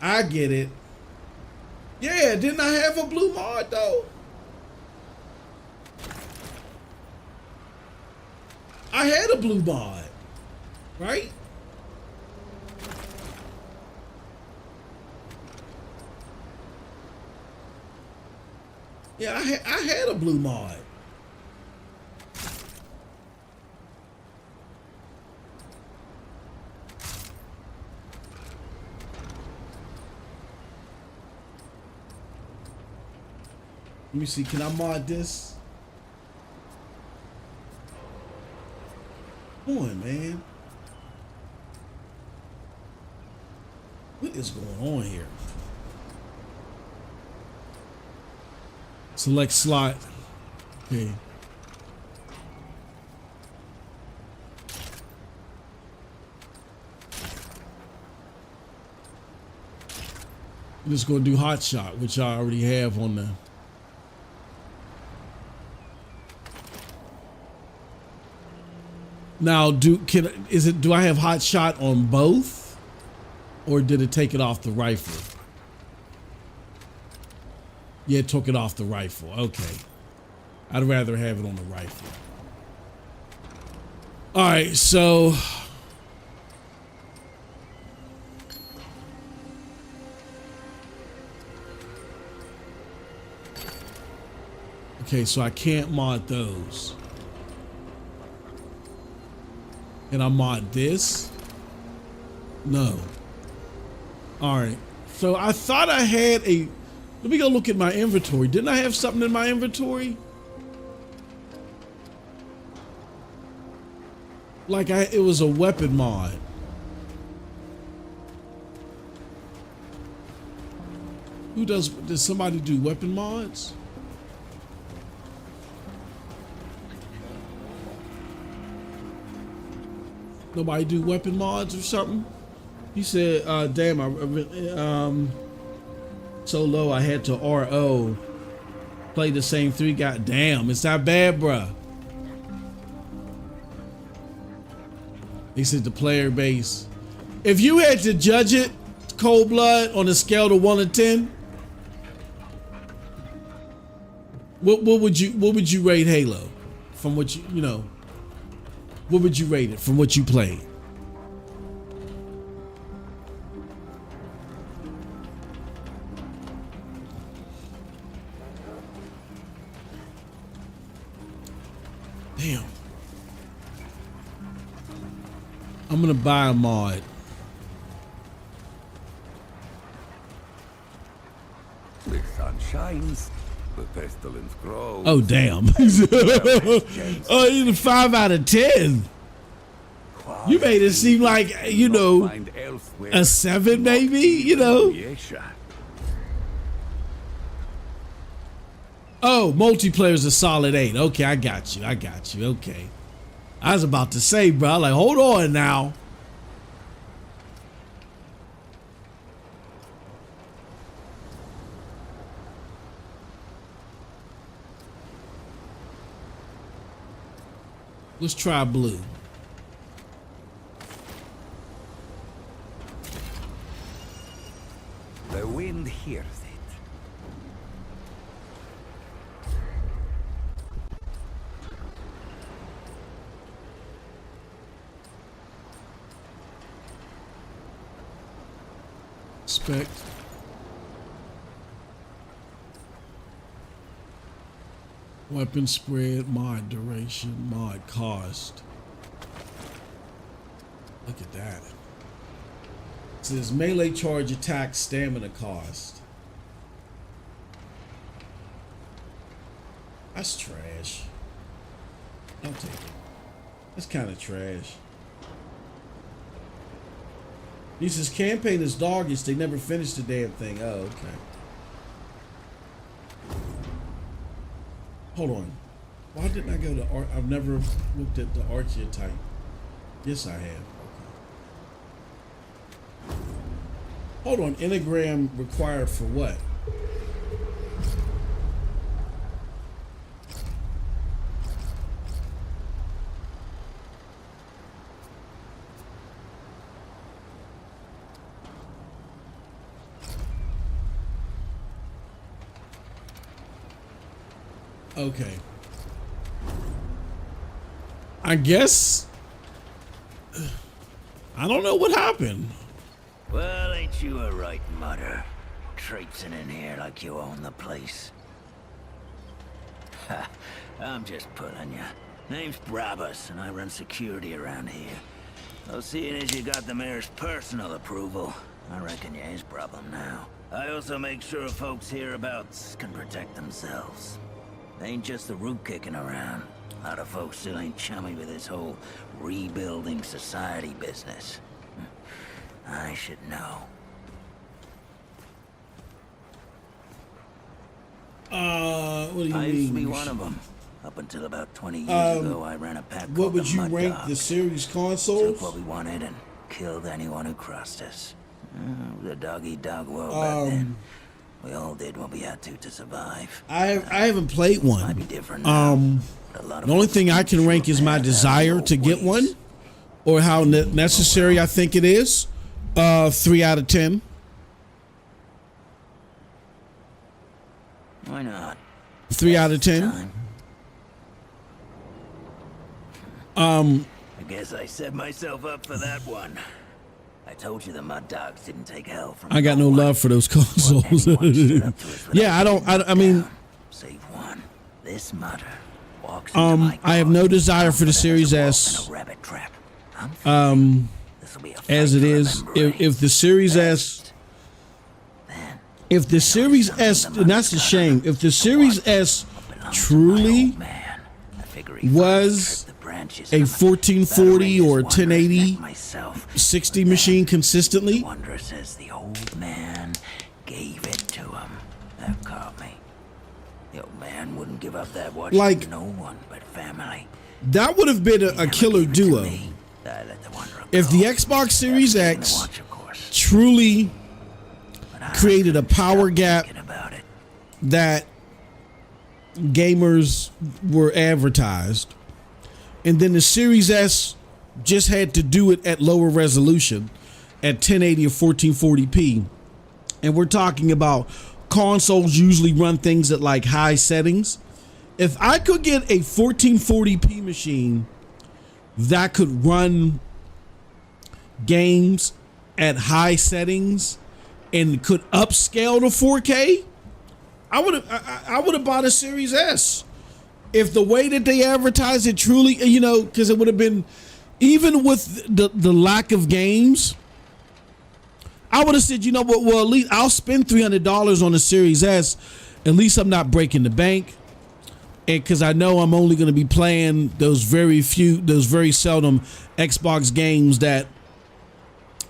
I get it. Yeah, didn't I have a blue mod though? I had a blue mod, right? Yeah, I had a blue mod. Let me see, can I mod this? Come on, man. What is going on here? Select slot. Okay. I'm just gonna do hot shot, which I already have on the. Now, do I have hot shot on both, or did it take it off the rifle? Yeah, it took it off the rifle. Okay, I'd rather have it on the rifle. All right, so Okay, so I can't mod those. Can I mod this? No. All right. So I thought I had a. Let me go look at my inventory. Didn't I have something in my inventory? Like it was a weapon mod. Does somebody do weapon mods? Nobody do weapon mods or something? He said, damn, so low I had to RO. Play the same 3. God damn, it's that bad, bruh. He said the player base. If you had to judge it, cold blood, on a scale of 1 to 10, what would you rate Halo? From what you know, what would you rate it from what you played? Damn. I'm gonna buy a mod. The sun shines, the pestilence grows. Oh damn. Oh, 5 out of 10. You made it seem like, you know, a 7 maybe, you know. Oh, multiplayer's a solid 8. Okay, I got you. Okay. I was about to say, bro, like, hold on now. Let's try blue. The wind hears it. Spec. Weapon spread, mod duration, mod cost. Look at that. It says melee charge, attack, stamina cost. That's trash. I'll take it. That's kind of trash. He says campaign is doggish. They never finished the damn thing. Oh, okay. Hold on. Why didn't I go to art? I've never looked at the archetype. Yes, I have. Okay. Hold on. Enneagram required for what? Okay. I guess I don't know what happened. Well, ain't you a right mutter? Traipsing in here like you own the place. Ha, I'm just pulling ya. Name's Brabus, and I run security around here. So seeing as you got the mayor's personal approval, I reckon you ain't his problem now. I also make sure folks hereabouts can protect themselves. Ain't just the root kicking around. A lot of folks still ain't chummy with this whole rebuilding society business. I should know. What do you mean? I used to be one of them. Up until about 20 years ago, I ran a pack What called would the you Mud rank Dogs. the series consoles? Took what we wanted and killed anyone who crossed us. It was a dog-eat-dog world back then. We all did what we had to survive. I haven't played Might one. be different now, but a lot of The only folks thing I can sure rank is my bad about desire old to get ways. one, or how necessary I think it is. 3 out of 10. Why not? 3 out of 10. Time. I guess I set myself up for that one. I told you the Mud Dogs didn't take hell from I got no one. love for those consoles. Anyone stood up to us Yeah, without I mean, down, save one. This mutter walks into my I have car no desire for the Series confident as a wolf S. in a rabbit trap. I'm thinking this'll be a fight As it to is. remember, If the Series S, Then, if the Series S, and that's a shame. If the Series S truly man, I figure he was the branches a of 1440 or Wondrous 1080 myself. 60 machine consistently, Wonder says the old man gave it to him. That caught me. The old man wouldn't give up that watch Like- to no one but family. that would have been a Never killer gave it to duo. me. I let the Wanderer If go. the Xbox Series Taking the X watch, of course. truly But I created a couldn't power stop gap thinking about it. that gamers were advertised, and then the Series S just had to do it at lower resolution at 1080 or 1440p, and we're talking about consoles usually run things at like high settings. If I could get a 1440p machine that could run games at high settings and could upscale to 4K, I would have bought a Series S. If the way that they advertised it truly, you know, because it would have been, even with the lack of games, I would have said, you know what, well, at least I'll spend $300 on a Series S. At least I'm not breaking the bank. And because I know I'm only going to be playing those very seldom Xbox games that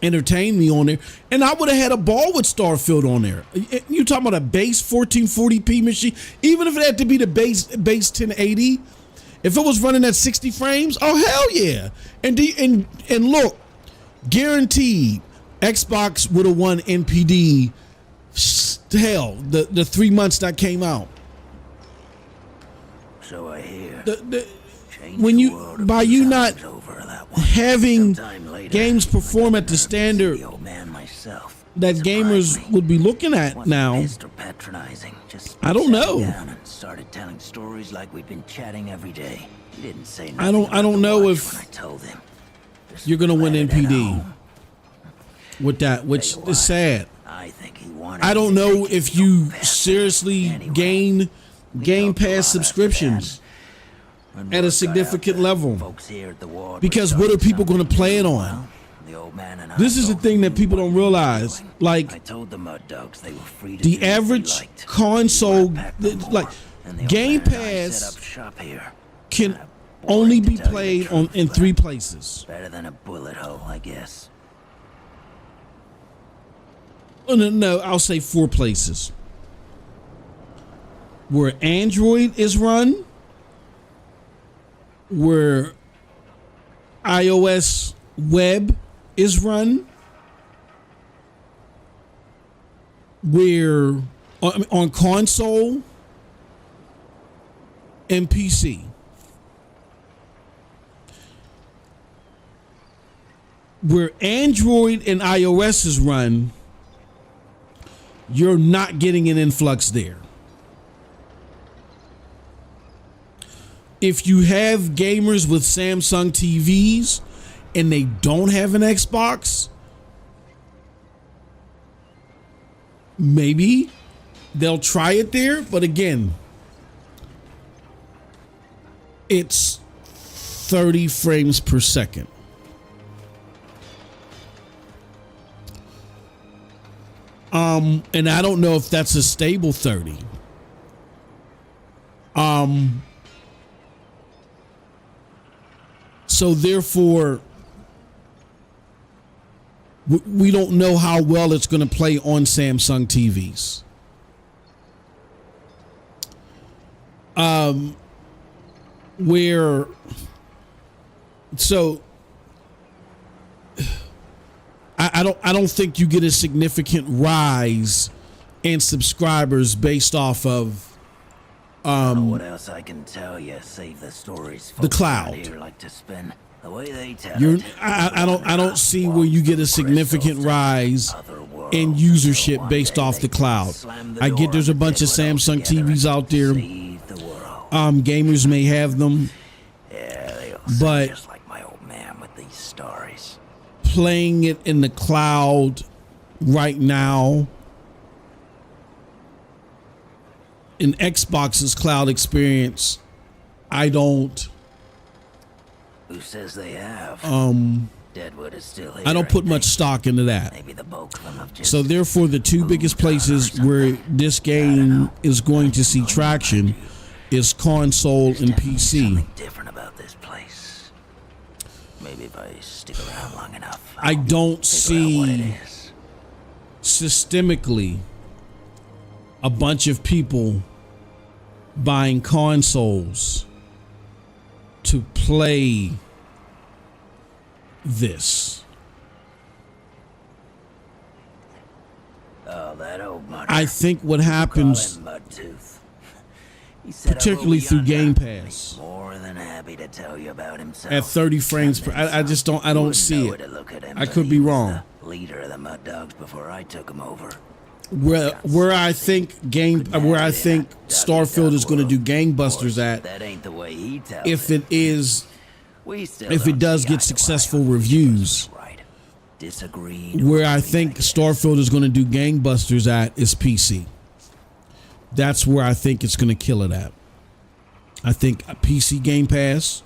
entertain me on there. And I would have had a ball with Starfield on there. You talking about a base 1440p machine? Even if it had to be the base 1080, if it was running at 60 frames, oh hell yeah! And look, guaranteed, Xbox would have won NPD. Hell, the 3 months that came out. So I hear. Change When the you, world a by few you not times over that one. having Sometime later, games perform I at the got standard the old man myself. that Surprised gamers me. would be looking at Wasn't now, pissed or patronizing. Just I don't sat know. down and started telling stories like we'd been chatting every day. He didn't say nothing I don't about the know watch if when I told him. Just you're gonna win let it at NPD home. with that, which Tell you is what, sad. I think he wanted I me don't to know take it, if you you old bastard. seriously Anyway, gain we Game talked a lot Pass after subscriptions that. When at word a got significant out that level. folks here at the ward were Because what are starting people gonna something play it new, on? well, the old man and I This is the both thing that knew people what don't we were realize. doing. Like, I told the mud dogs they were free to the do as they average liked. console, We packed no like more, and the old Game man and I Pass set up shop here. can Kinda only boring to be tell you the played truth, in but 3 places. better than a bullet hole, I guess. Oh, no, I'll say 4 places. Where Android is run, where iOS web is run, where on console and PC. Where Android and iOS is run, you're not getting an influx there. If you have gamers with Samsung TVs and they don't have an Xbox, maybe they'll try it there. But again, it's 30 frames per second. And I don't know if that's a stable 30. So therefore, we don't know how well it's going to play on Samsung TVs. I don't think you get a significant rise in subscribers based off of I don't know what else I can tell you. Save the stories. the folks cloud. around here like to spin. The way they tell You're, it. I don't see where you get a significant rise in usership based off the cloud. I get there's a bunch of Samsung TVs out there. Gamers may have them, Yeah, they all but just like my old man with these stories. playing it in the cloud right now, in Xbox's cloud experience, I don't. Who says they have? Deadwood is still here. I don't put ain't much they? stock into that. Maybe the bulk of them have just So therefore, the two biggest places where this game is going to see traction is console and PC. something different about this place. Maybe if I stick around long enough, I don't figure out what it see is. systemically a bunch of people buying consoles to play this. Oh, that old mudder. I think what Call happens, him Mudtooth. He said particularly over through yonder, Game and Pass, he's more than happy to tell you about himself. at 30 frames per, I just don't, I You don't wouldn't see know it. to look at him, I but could he be was wrong. the leader of the Mud Dogs before I took him over. Where I think Starfield is going to do gangbusters at, That ain't the way he tells if it is, We still if don't it does see eye get to eye successful on which reviews. was right. Disagreed. Where I agreed, think guess. Starfield is going to do gangbusters at is PC. That's where I think it's going to kill it at. I think a PC Game Pass.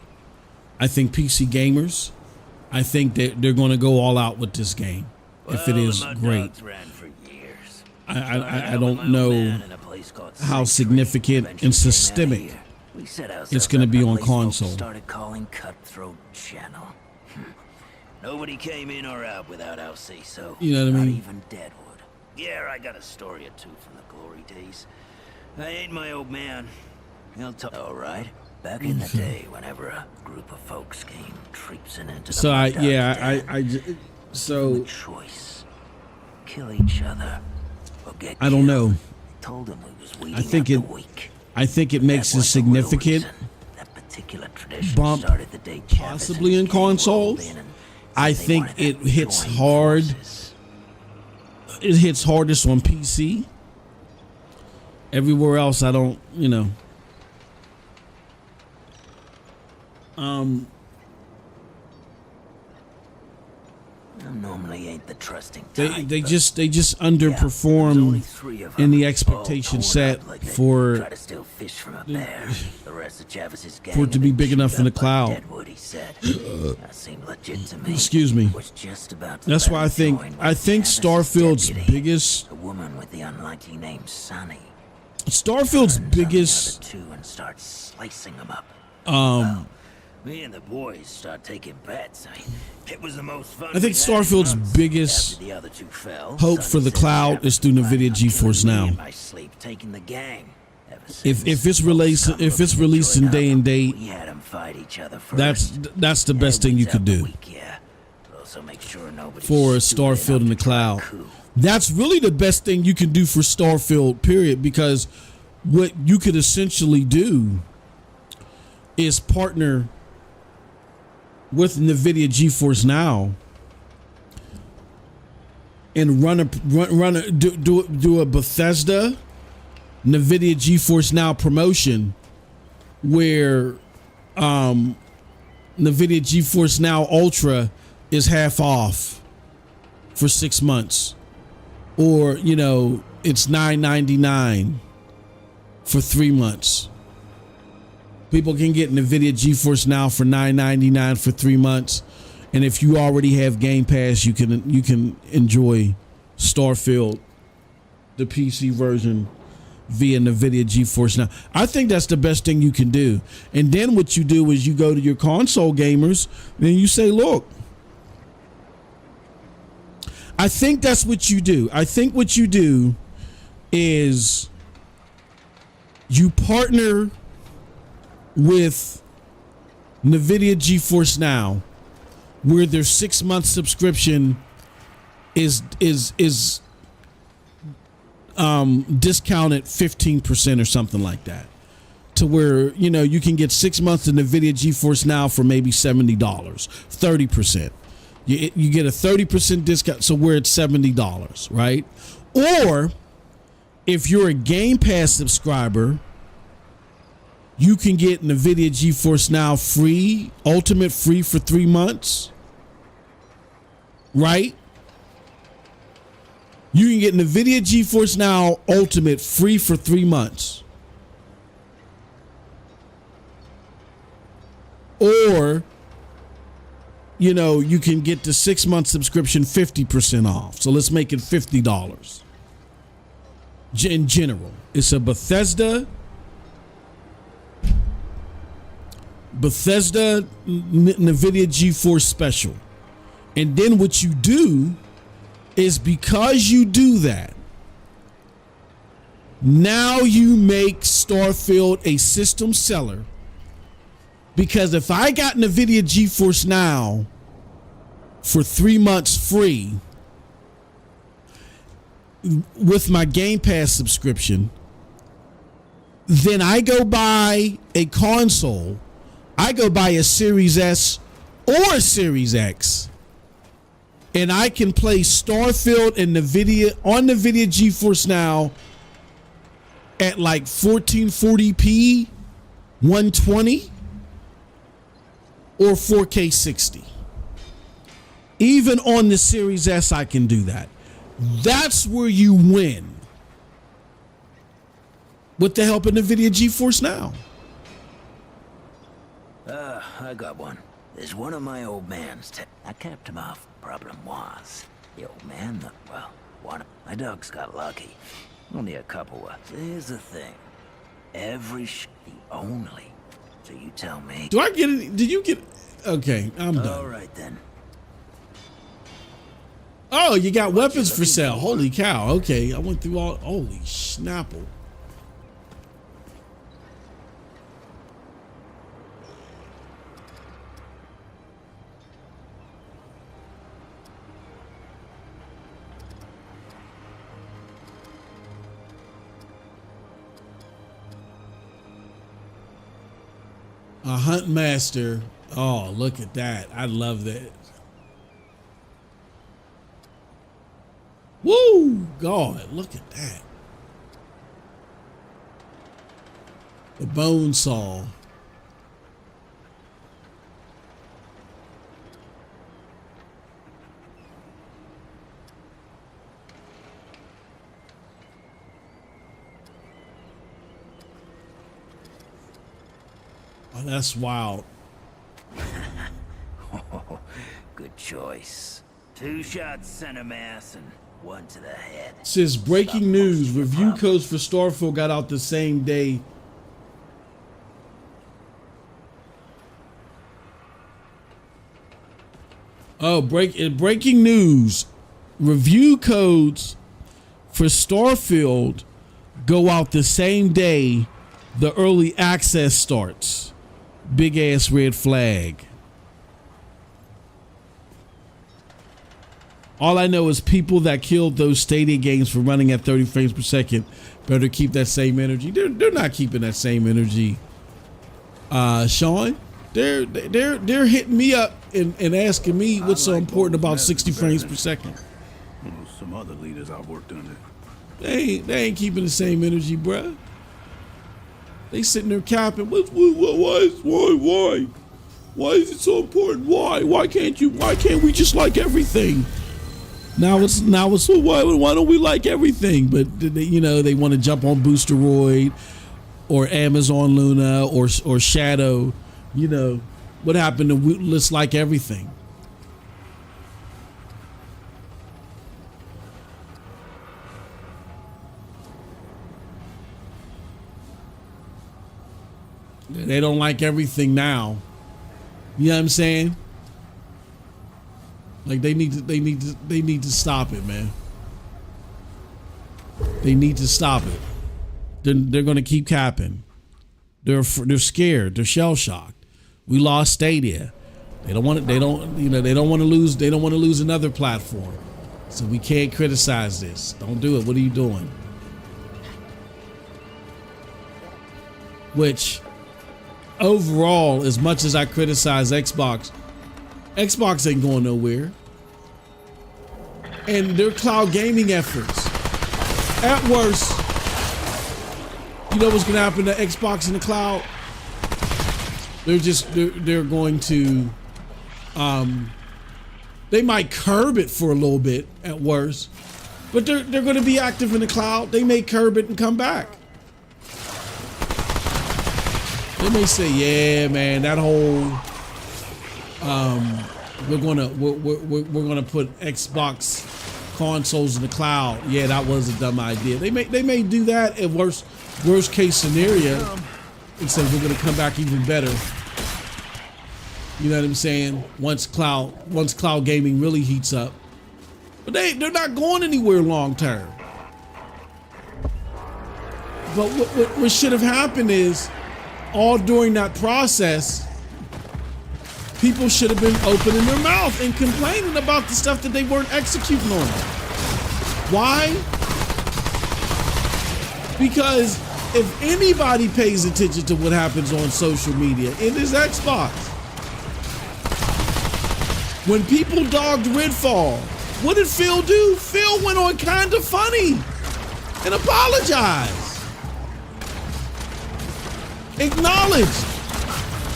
I think PC gamers. I think that they're going to go all out with this game. If it Well, is the Mud great, Dogs ran for years. I Started out with my don't old know man in a place called how Sanctuary. significant Eventually and came out systemic here. We set ourselves it's gonna up be in a on place folks console. Started calling Cutthroat Channel. Nobody came in or out without our say so. You know what I Not mean? even Deadwood. Yeah, I got a story or two from the glory days. I ain't my old man. He'll tell. All right. Back in the day, whenever a group of folks came traipsing into the So Mud Dogs den, so choice: kill each other or get I don't killed. know. Told him we was weeding I think out it the weak. I think it makes That a was the real significant reason. That particular tradition bump, started the day Chavez possibly and in his gang rolled consoles. in and I said they think wanted it to hits join hard. forces. It hits hardest on PC. Everywhere else, I don't. I normally ain't the trusting They type, they but just there's only underperform three of in the them, expectation all set torn up like they for try to steal fish from a bear. The rest of Chavez's gang for it to had be been big enough chewed in the up by cloud. Deadwood, he said. That seemed legit to me. Excuse me. Was just about to That's let why I him think join I with think Chavez's Starfield's deputy, biggest a woman with the unlikely name Sonny. Starfield's Turns on the biggest other two and starts slicing them up. Me and the boys start taking bets. It was the most fun. I think we had in Starfield's months. biggest After the other two fell, hope Sonny for the said cloud Chavez is through was planning NVIDIA on GeForce killing me Now. in my sleep, taking the gang. Ever If since, it's both released come if it's looking released in joined day up. and date, We had 'em fight each other first. that's the best thing you Weeds could out the do weak, yeah. But also make sure nobody's for stupid Starfield enough in the to try a cloud. coup. That's really the best thing you can do for Starfield, period, because what you could essentially do is partner with NVIDIA GeForce Now and do a Bethesda NVIDIA GeForce Now promotion where NVIDIA GeForce Now Ultra is half off for 6 months, or it's $9.99 for 3 months. People can get NVIDIA GeForce Now for $9.99 for 3 months, and if you already have Game Pass, you can enjoy Starfield, the PC version, via NVIDIA GeForce Now. I think that's the best thing you can do. And then what you do is you go to your console gamers and you say, look, I think that's what you do. I think what you do is you partner with NVIDIA GeForce Now, where their 6 month subscription is discounted 15% or something like that, to where you can get 6 months of NVIDIA GeForce Now for maybe $70, 30%. You get a 30% discount, so we're at $70, right? Or if you're a Game Pass subscriber, you can get NVIDIA GeForce Now free, Ultimate free for 3 months, right? You can get NVIDIA GeForce Now Ultimate free for 3 months. or you can get the 6-month subscription 50% off. So let's make it $50 in general. It's a Bethesda NVIDIA GeForce special. And then what you do is, because you do that, now you make Starfield a system seller. Because if I got NVIDIA GeForce Now for 3 months free with my Game Pass subscription, then I go buy a console. I go buy a Series S or a Series X, and I can play Starfield and NVIDIA on NVIDIA GeForce Now at like 1440p 120 or 4K 60. Even on the Series S, I can do that. That's where you win with the help of NVIDIA GeForce Now. I got one. There's one of my old man's. I kept him off. Problem was, the old man, my dogs got lucky. Only a couple were. Here's the thing. Every only. So you tell me. Do I get it? Did you get? Okay, I'm done. All right then. Oh, you got weapons for sale. Holy cow. Okay, I went through all. Holy snapple. A Hunt Master. Oh, look at that. I love that. Woo! God, look at that. The bone saw. Oh, that's wild. Oh, good choice. 2 shots center mass and 1 to the head. Says breaking news. Review codes for Starfield got out the same day. Oh, breaking news. Review codes for Starfield go out the same day the early access starts. Big ass red flag. All I know is people that killed those Stadia games for running at 30 frames per second better keep that same energy. They're not keeping that same energy. Sean, they're hitting me up and asking me what's so important about 60 frames per second. Some other leaders I've worked under. They ain't keeping the same energy, bruh. They sitting there capping. Why is it so important? Why can't we just like everything? Now it's why don't we like everything? But they want to jump on Boosteroid or Amazon Luna or Shadow. What happened to let's like everything? They don't like everything now. You know what I'm saying? Like they need to stop it, man. They need to stop it. They're going to keep capping. They're scared. They're shell shocked. We lost Stadia. They don't want to lose another platform. So we can't criticize this. Don't do it. What are you doing? Which overall, as much as I criticize Xbox ain't going nowhere. And their cloud gaming efforts, at worst, you know what's going to happen to Xbox in the cloud? They're going to, they might curb it for a little bit at worst, but they're going to be active in the cloud. They may curb it and come back. They may say, yeah, man, that whole we're gonna put Xbox consoles in the cloud. Yeah, that was a dumb idea. They may do that at worst case scenario, and say we're gonna come back even better. You know what I'm saying? Once cloud gaming really heats up, but they're not going anywhere long term. But what should have happened is, all during that process, people should have been opening their mouth and complaining about the stuff that they weren't executing on. Why? Because if anybody pays attention to what happens on social media, it is Xbox. When people dogged Redfall, what did Phil do? Phil went on Kinda Funny and apologized. Acknowledged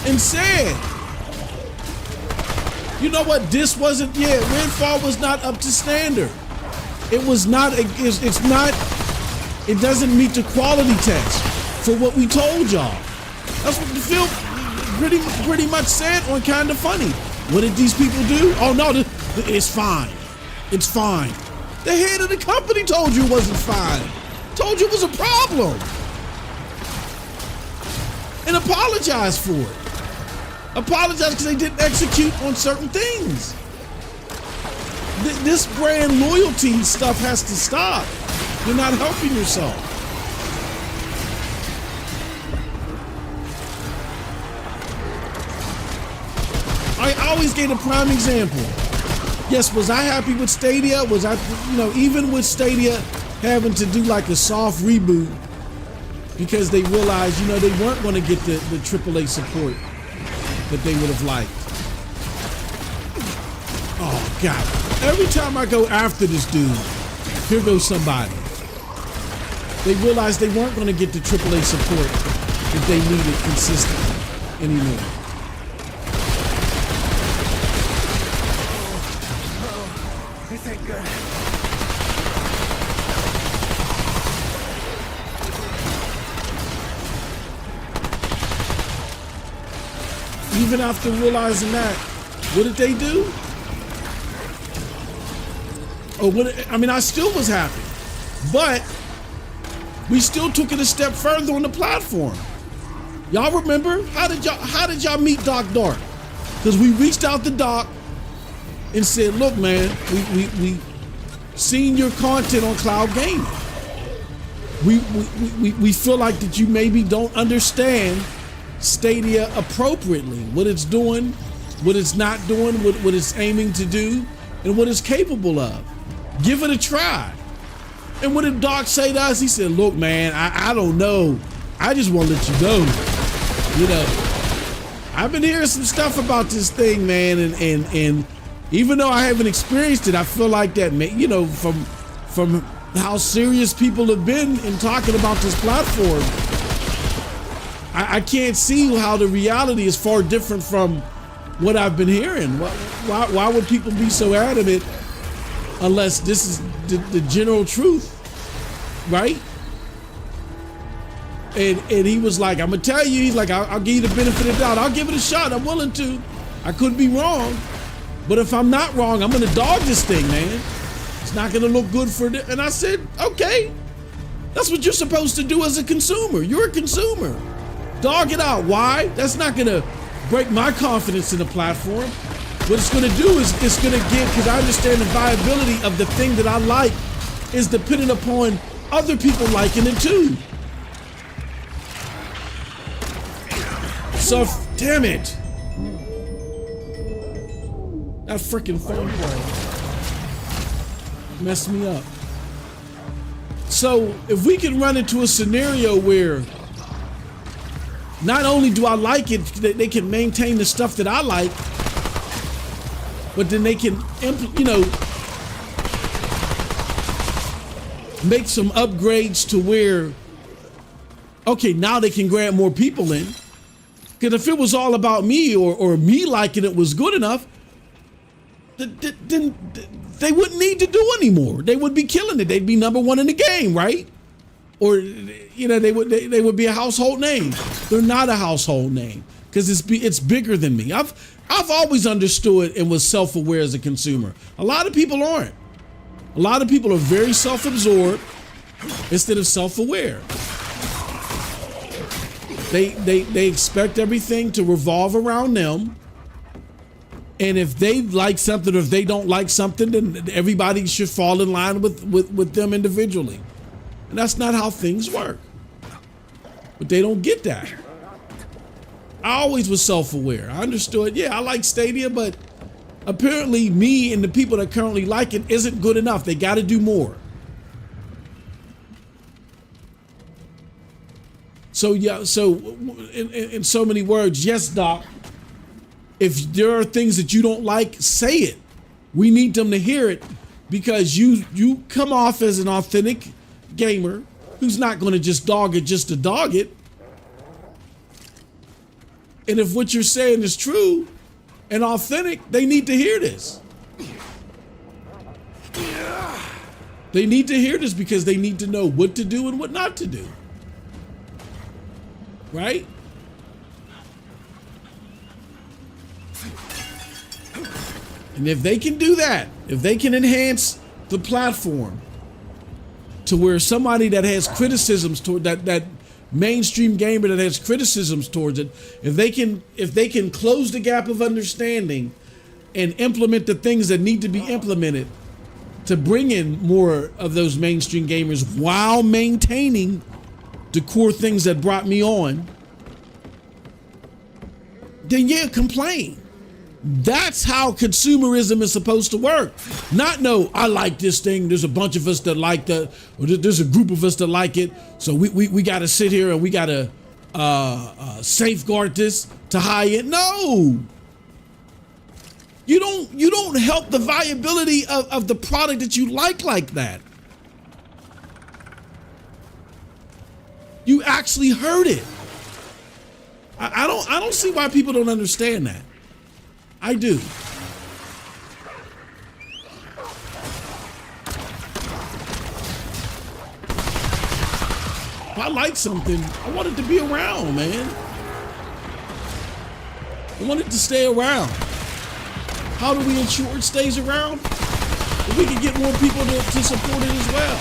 and said, you know what, this wasn't, Redfall was not up to standard. It was not, it's not, it doesn't meet the quality test for what we told y'all. That's what the film pretty much said on Kinda Funny. What did these people do? Oh no, it's fine. It's fine. The head of the company told you it wasn't fine. Told you it was a problem. And apologize for it. Apologize because they didn't execute on certain things. This brand loyalty stuff has to stop. You're not helping yourself. I always gave a prime example. Yes, was I happy with Stadia? Was I, even with Stadia having to do like a soft reboot, because they realized, they weren't going to get the AAA support that they would have liked. Oh, God. Every time I go after this dude, here goes somebody. They realized they weren't going to get the AAA support that they needed consistently anymore. This ain't good. Even after realizing that, what did they do? I still was happy, but we still took it a step further on the platform. Y'all remember? How did y'all meet Doc Dark? Because we reached out to Doc and said, look, man, we seen your content on cloud gaming. We feel like that you maybe don't understand Stadia appropriately, what it's doing, what it's not doing, what it's aiming to do, and what it's capable of. Give it a try. And what did Doc say to us? He said, look, man, I don't know. I just want to let you know. I've been hearing some stuff about this thing, man, and even though I haven't experienced it, I feel like that, from how serious people have been in talking about this platform, I can't see how the reality is far different from what I've been hearing. Why would people be so adamant unless this is the general truth, right? And he was like, I'm gonna tell you, he's like, I'll give you the benefit of the doubt. I'll give it a shot. I'm willing to. I could be wrong. But if I'm not wrong, I'm gonna dog this thing, man. It's not gonna look good for it. And I said, okay. That's what you're supposed to do as a consumer. You're a consumer. Dog it out. Why? That's not gonna break my confidence in the platform. What it's gonna do is it's gonna give, because I understand the viability of the thing that I like is dependent upon other people liking it too. So, damn it. That freaking phone call messed me up. So, if we can run into a scenario where not only do I like it, they can maintain the stuff that I like, but then they can, make some upgrades to where, okay, now they can grab more people in. Because if it was all about me or me liking it was good enough, then they wouldn't need to do anymore. They would be killing it. They'd be #1 in the game, right? Or they would be a household name. They're not a household name. because it's bigger than me. I've always understood and was self-aware as a consumer. A lot of people aren't. A lot of people are very self-absorbed instead of self-aware. They expect everything to revolve around them. And if they like something or if they don't like something, then everybody should fall in line with them individually. And that's not how things work. But they don't get that. I always was self-aware. I understood, yeah, I like Stadia, but apparently me and the people that currently like it isn't good enough. They got to do more. So yeah, so in so many words, yes, Doc, if there are things that you don't like, say it. We need them to hear it, because you come off as an authentic gamer who's not going to just dog it just to dog it. And if what you're saying is true and authentic, they need to hear this. They need to hear this because they need to know what to do and what not to do. Right? And if they can do that, if they can enhance the platform to where somebody that has criticisms toward that mainstream gamer that has criticisms towards it, if they can close the gap of understanding and implement the things that need to be implemented to bring in more of those mainstream gamers while maintaining the core things that brought me on, then yeah, complain. That's how consumerism is supposed to work. Not no, I like this thing. There's a bunch of us that like that, or there's a group of us that like it. So we got to sit here and we got to safeguard this to high end. No, you don't help the viability of the product that you like that. You actually hurt it. I don't see why people don't understand that. I do. If I like something, I want it to be around, man. I want it to stay around. How do we ensure it stays around? If we can get more people to support it as well.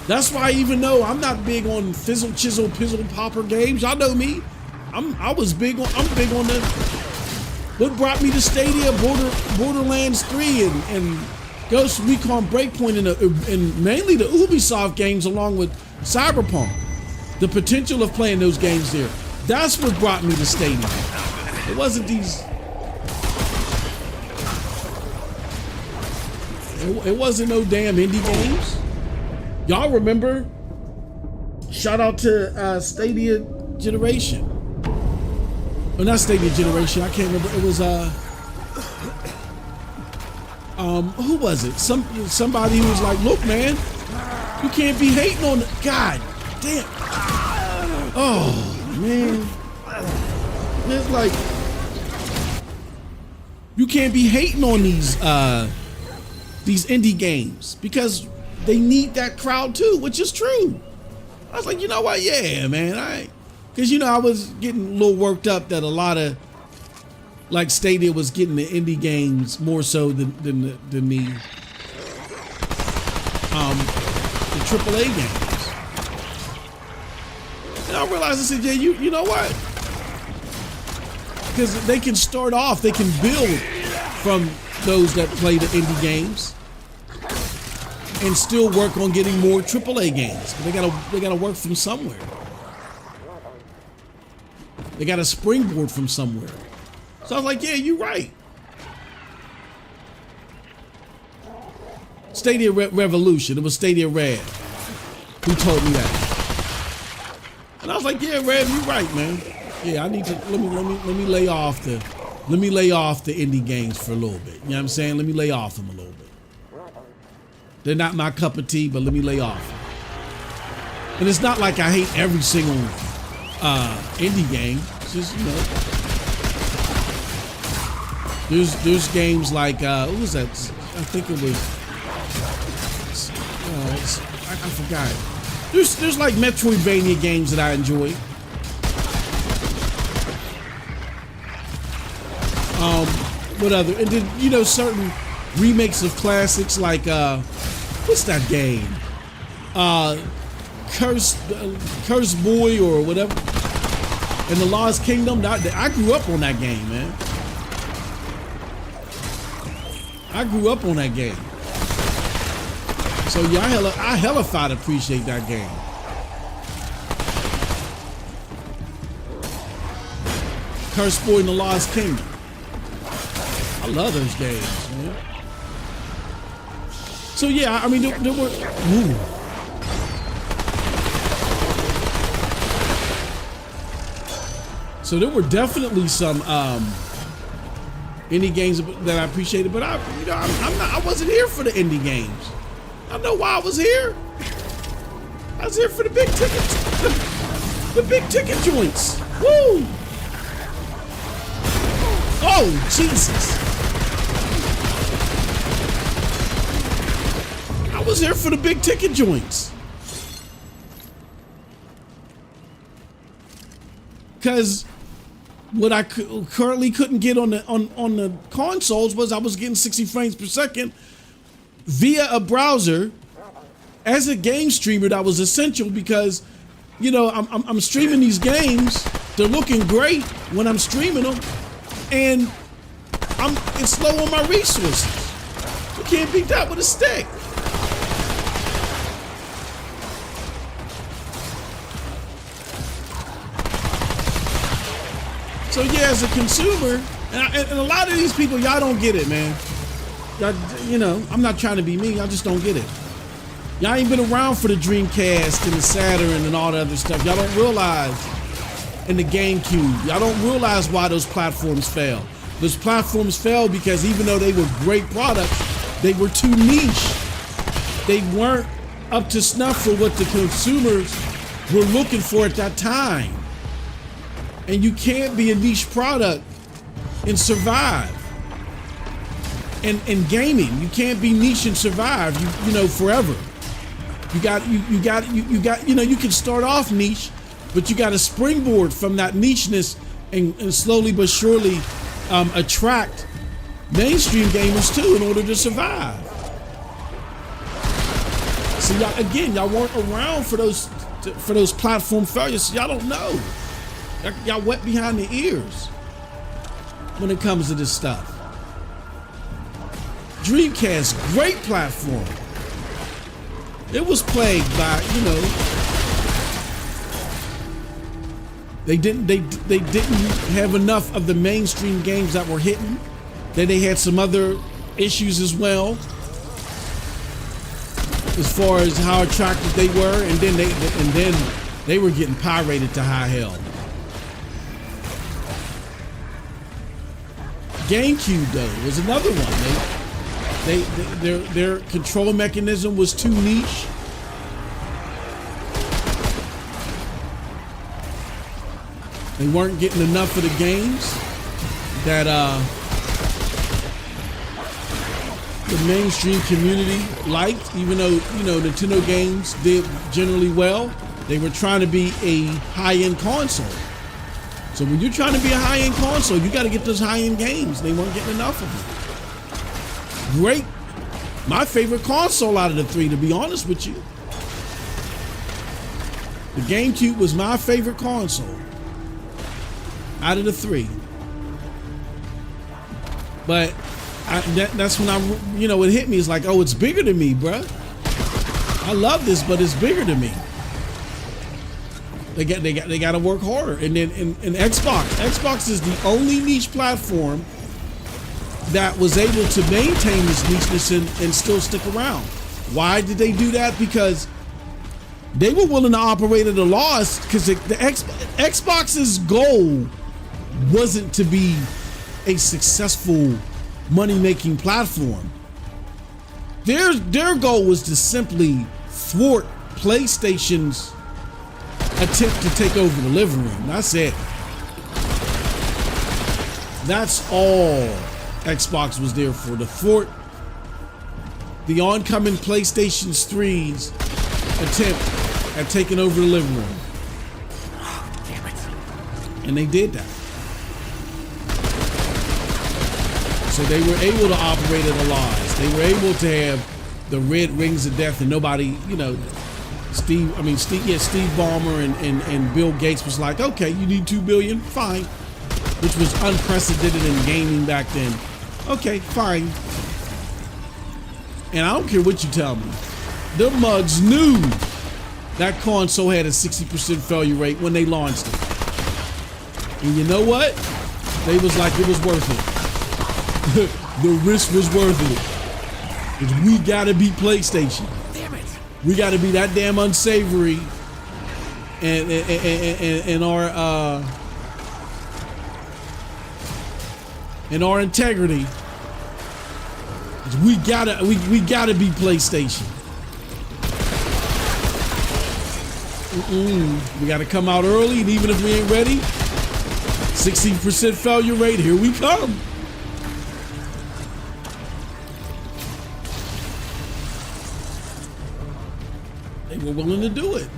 That's why, even though I'm not big on fizzle, chisel, pizzle, popper games, y'all know me. I'm big on the. What brought me to Stadia, Borderlands 3 and Ghost Recon Breakpoint and mainly the Ubisoft games along with Cyberpunk. The potential of playing those games there. That's what brought me to Stadia. It wasn't these. It wasn't no damn indie games. Y'all remember? Shout out to Stadia Generation. Well, not Stadia Generation. I can't remember. It was who was it? Somebody who was like, look, man, you can't be hating on the God damn. Oh man. It's like you can't be hating on these indie games because they need that crowd too, which is true. I was like, you know what? Yeah, man, because I was getting a little worked up that a lot of like Stadia was getting the indie games more so than the AAA games. And I realized, I said, yeah, you know what? Because they can start off, they can build from those that play the indie games and still work on getting more AAA games. But they gotta work from somewhere. They got a springboard from somewhere. So I was like, yeah, you're right. Stadia Revolution. It was Stadia Red who told me that. And I was like, yeah, Red, you're right, man. Yeah, I need to let me lay off the indie games for a little bit. You know what I'm saying? Let me lay off them a little bit. They're not my cup of tea, but let me lay off. And it's not like I hate every single indie game. It's just, there's games like what was that? I think it was I forgot. There's like Metroidvania games that I enjoy. What other? And then, you know, certain remakes of classics like what's that game? Cursed Boy or whatever. And the Lost Kingdom. I grew up on that game, man. I grew up on that game. So yeah, I hellified appreciate that game. Cursed Boy and the Lost Kingdom. I love those games, man. So yeah, I mean, there were. Ooh. So there were definitely some indie games that I appreciated, but I wasn't here for the indie games. I know why I was here. I was here for the big tickets, the big ticket joints. Woo! Oh Jesus! I was here for the big ticket joints. Because what I currently couldn't get on the consoles was I was getting 60 frames per second via a browser. As a game streamer, that was essential because, you know, I'm streaming these games. They're looking great when I'm streaming them, and it's low on my resources. You can't beat that with a stick. So yeah, as a consumer, and a lot of these people, y'all don't get it, man. You know, I'm not trying to be mean, y'all just don't get it. Y'all ain't been around for the Dreamcast and the Saturn and all the other stuff. Y'all don't realize, and the GameCube, y'all don't realize why those platforms fail. Those platforms fail because even though they were great products, they were too niche. They weren't up to snuff for what the consumers were looking for at that time. And you can't be a niche product and survive. And in gaming, you can't be niche and survive. You know, forever. You know, you can start off niche, but you got to springboard from that nicheness and slowly but surely attract mainstream gamers too in order to survive. So y'all weren't around for those platform failures. So y'all don't know. Y'all wet behind the ears when it comes to this stuff. Dreamcast, great platform. It was plagued by, you know, they didn't have enough of the mainstream games that were hitting. Then they had some other issues as well, as far as how attractive they were, and then they were getting pirated to high hell. GameCube though was another one. Their control mechanism was too niche. They weren't getting enough of the games that the mainstream community liked, even though, you know, Nintendo games did generally well. They were trying to be a high-end console. So when you're trying to be a high-end console, you got to get those high-end games. They weren't getting enough of them. Great. My favorite console out of the three, to be honest with you. The GameCube was my favorite console out of the three. But that's when you know, it hit me. It's like, oh, it's bigger than me, bruh. I love this, but it's bigger than me. They got to work harder. And then in Xbox is the only niche platform that was able to maintain this nicheness and still stick around. Why did they do that? Because they were willing to operate at a loss, because the Xbox's goal wasn't to be a successful money-making platform. Their goal was to simply thwart PlayStation's attempt to take over the living room. That's it. That's all Xbox was there for, to thwart the oncoming PlayStation 3's attempt at taking over the living room. Oh, damn it. And they did that. So they were able to operate at a loss. They were able to have the red rings of death, and nobody, you know, Steve Ballmer and Bill Gates was like, okay, you need $2 billion, fine, which was unprecedented in gaming back then. Okay, fine. And I don't care what you tell me, the mugs knew that console had a 60% failure rate when they launched it. And you know what? They was like, it was worth it. The risk was worth it. 'Cause we gotta beat PlayStation. Damn it! We gotta be that damn unsavory and our integrity. 'Cause we gotta beat PlayStation. We gotta come out early, and even if we ain't ready, 16% failure rate, here we come. They were willing to do it.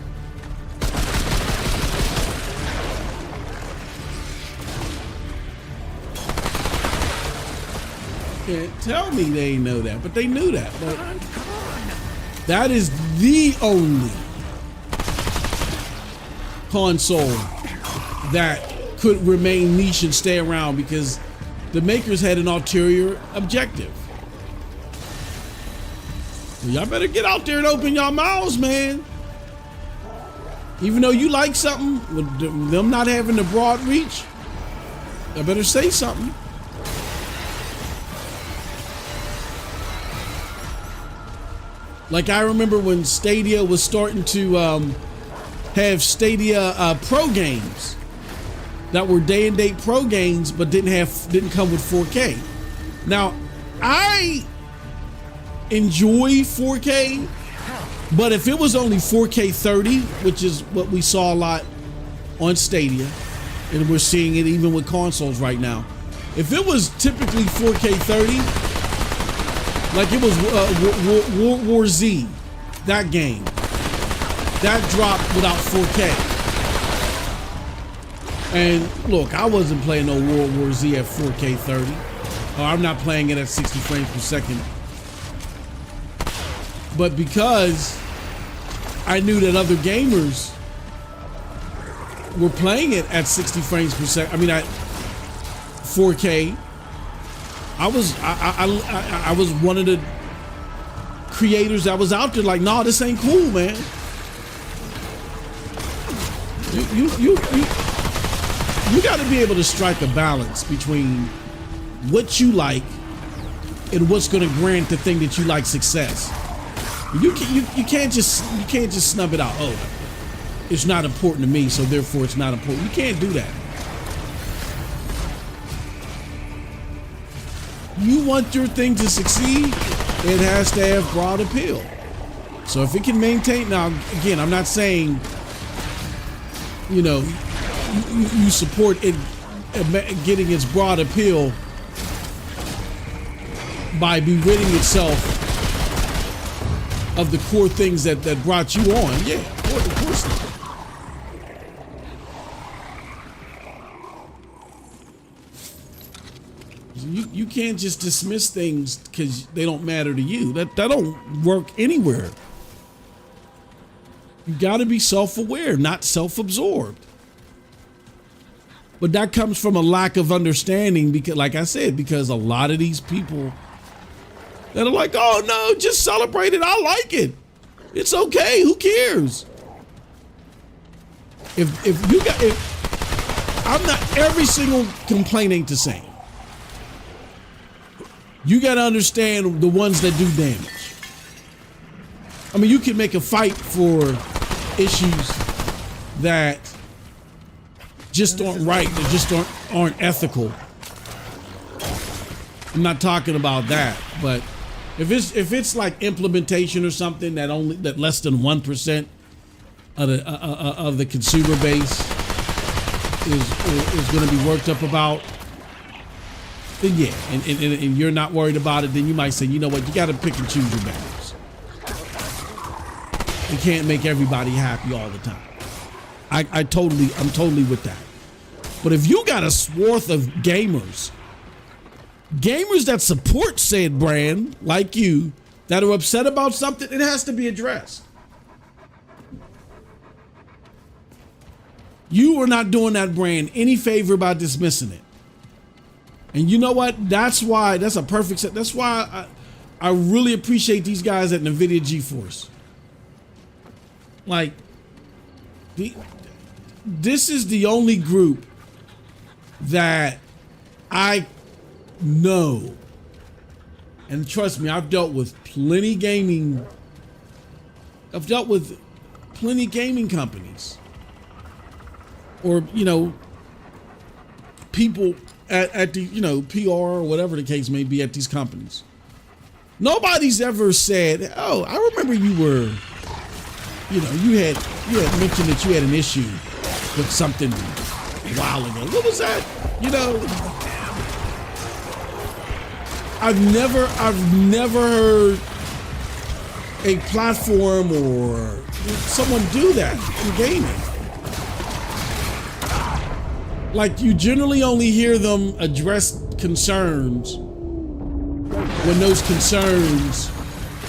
Can't tell me they ain't know that, but they knew that. But that is the only console that could remain niche and stay around because the makers had an ulterior objective. Y'all better get out there and open your mouths, man. Even though you like something, with them not having the broad reach, I better say something. Like I remember when Stadia was starting to have Stadia Pro games that were day and date pro games, but didn't come with 4K. Now, I enjoy 4K, but if it was only 4K 30, which is what we saw a lot on Stadia, and we're seeing it even with consoles right now, if it was typically 4K 30, like it was World War Z, that game, that dropped without 4K. And look, I wasn't playing no World War Z at 4K 30, or I'm not playing it at 60 frames per second. But because I knew that other gamers were playing it at 60 frames per second, I mean at 4K, I was one of the creators that was out there like, nah, this ain't cool, man. You got to be able to strike a balance between what you like and what's going to grant the thing that you like success. You can't just snub it out. Oh, it's not important to me, so therefore it's not important. You can't do that. You want your thing to succeed, it has to have broad appeal. So if it can maintain, now again, I'm not saying, you know, you support it getting its broad appeal by beridding itself of the core things that brought you on. Yeah, of course not. You can't just dismiss things because they don't matter to you. That don't work anywhere. You got to be self-aware, not self-absorbed. But that comes from a lack of understanding because, like I said, because a lot of these people that are like, oh no, just celebrate it. I like it. It's okay. Who cares? I'm not, every single complaint ain't the same. You got to understand the ones that do damage. I mean, you can make a fight for issues that just aren't right, that just aren't ethical. I'm not talking about that, but if it's like implementation or something that less than 1% of the consumer base is going to be worked up about, then yeah, and you're not worried about it, then you might say, you know what, you got to pick and choose your battles. You can't make everybody happy all the time. I'm totally with that. But if you got a swath of gamers gamers that support said brand, like you, that are upset about something, it has to be addressed. You are not doing that brand any favor by dismissing it. And you know what? That's why, that's a perfect set. That's why I really appreciate these guys at NVIDIA GeForce. Like, this is the only group that I know, and trust me, I've dealt with plenty gaming companies, or, you know, people at the, you know, PR or whatever the case may be at these companies. Nobody's ever said, oh, I remember you were, you know, you had mentioned that you had an issue with something a while ago. What was that? You know, I've never heard a platform or someone do that in gaming. Like, you generally only hear them address concerns when those concerns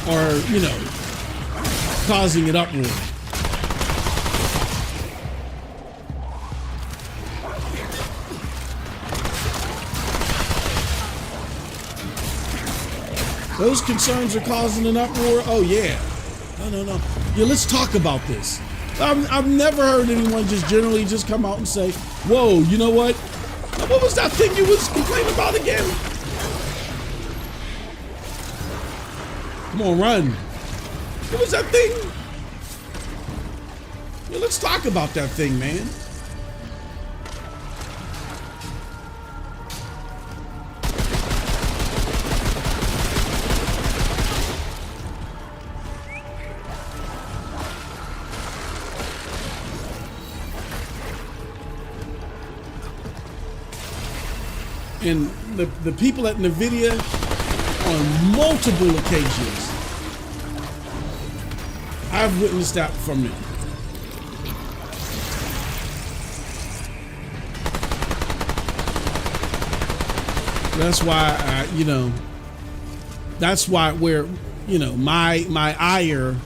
are, you know, causing an uproar. Those concerns are causing an uproar. Oh yeah, no. Yeah, let's talk about this. I've never heard anyone just generally just come out and say, "Whoa, you know what? What was that thing you was complaining about again?" Come on, run. What was that thing? Yeah, let's talk about that thing, man. And the people at NVIDIA, on multiple occasions, I've witnessed that from them. That's why that's why where, you know, my ire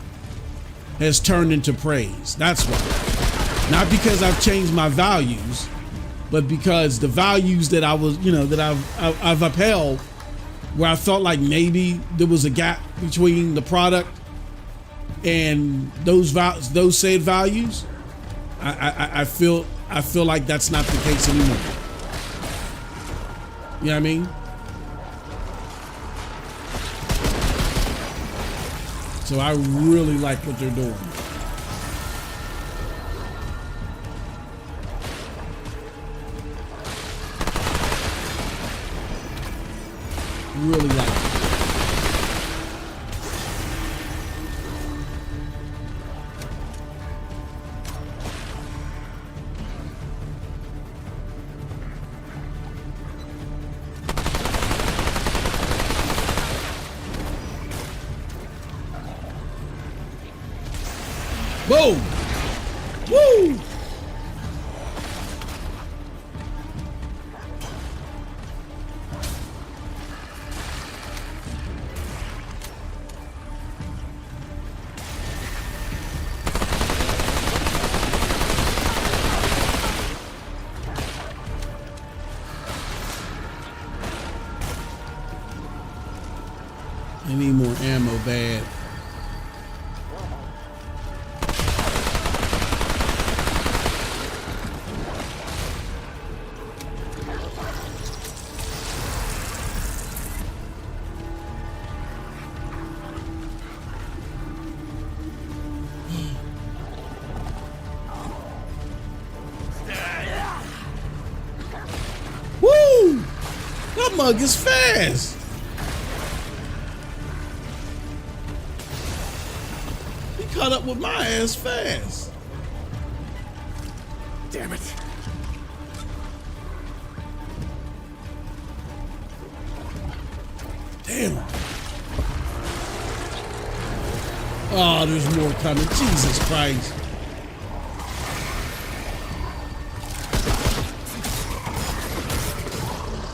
has turned into praise. That's why. Not because I've changed my values, but because the values that I was, you know, that I've upheld, where I felt like maybe there was a gap between the product and those said values, I feel like that's not the case anymore. You know what I mean? So I really like what they're doing. Really like it. Boom! Woo! I need more ammo bad. Woo! That mug is fast. Caught up with my ass fast. Damn it. Damn. Oh, there's more coming. Jesus Christ.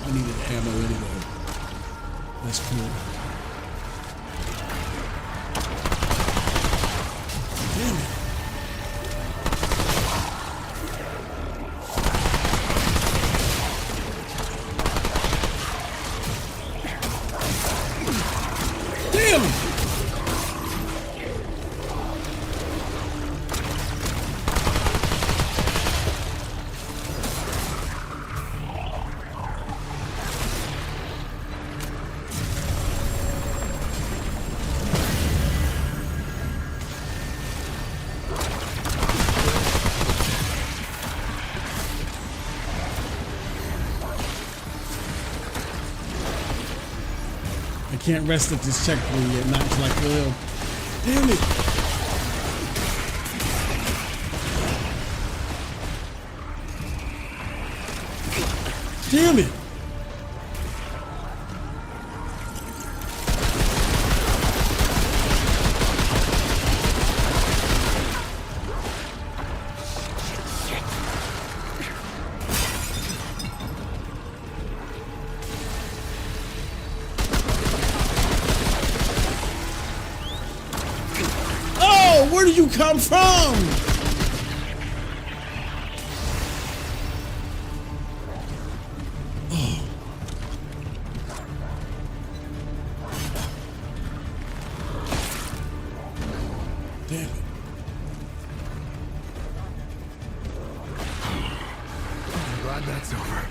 I needed ammo anyway. That's cool. Damn it. Damn it. I can't rest at this checkpoint yet, not until I kill him. Damn it! Damn it! Where did you come from? Oh. Damn it. I'm glad that's over.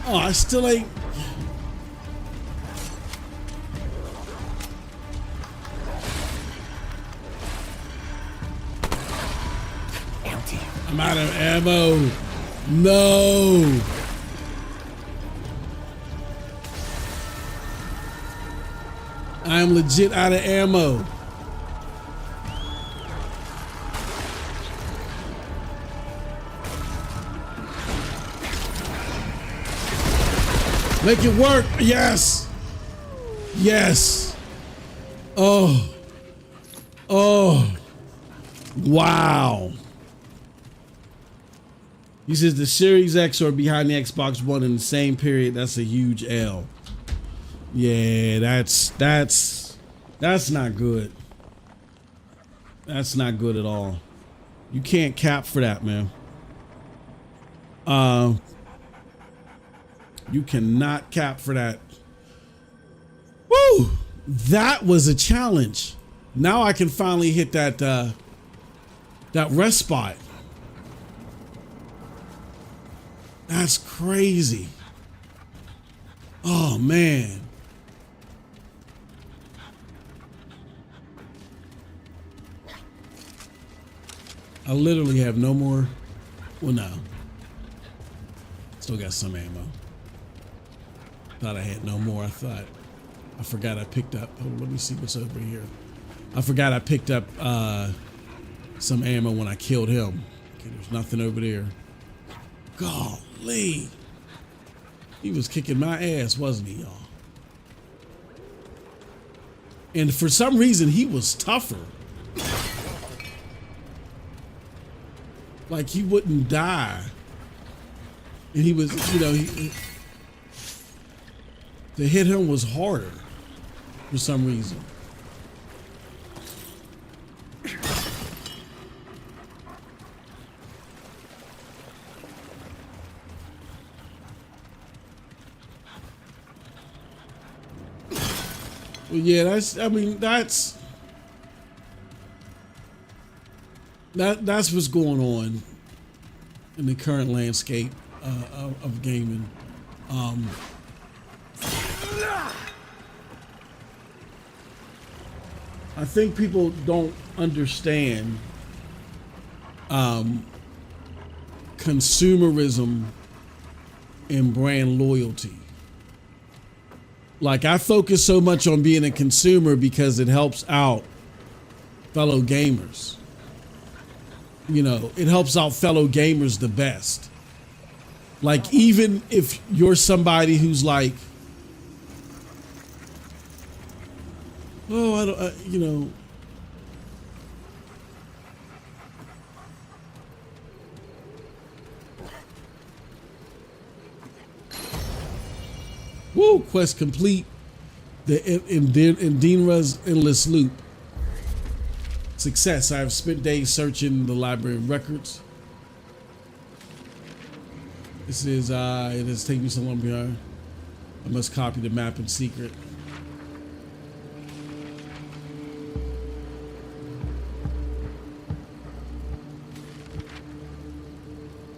Oh, I still ain't. Empty. I'm out of ammo. No. I am legit out of ammo. Make it work. Yes. Yes. Oh. Oh. Wow. He says the Series X or behind the Xbox One in the same period. That's a huge L. Yeah, that's not good. That's not good at all. You can't cap for that, man. You cannot cap for that. Woo! That was a challenge. Now I can finally hit that that rest spot. That's crazy. Oh man. I literally have no more. Well, no. Still got some ammo. Thought I had no more. I forgot I picked up. Oh, let me see what's over here. I forgot I picked up some ammo when I killed him. Okay, there's nothing over there. Golly. He was kicking my ass, wasn't he, y'all? And for some reason, he was tougher. Like he wouldn't die. And he was, you know, to hit him was harder for some reason. yeah, that's. I mean, that's what's going on in the current landscape of gaming. I think people don't understand consumerism and brand loyalty. Like, I focus so much on being a consumer because it helps out fellow gamers. You know, it helps out fellow gamers the best. Like, even if you're somebody who's like, oh, I don't, you know. Woo, quest complete. The Indinra's Endless Loop. Success. I have spent days searching the library of records. This is, it has taken me so long behind. I must copy the map in secret.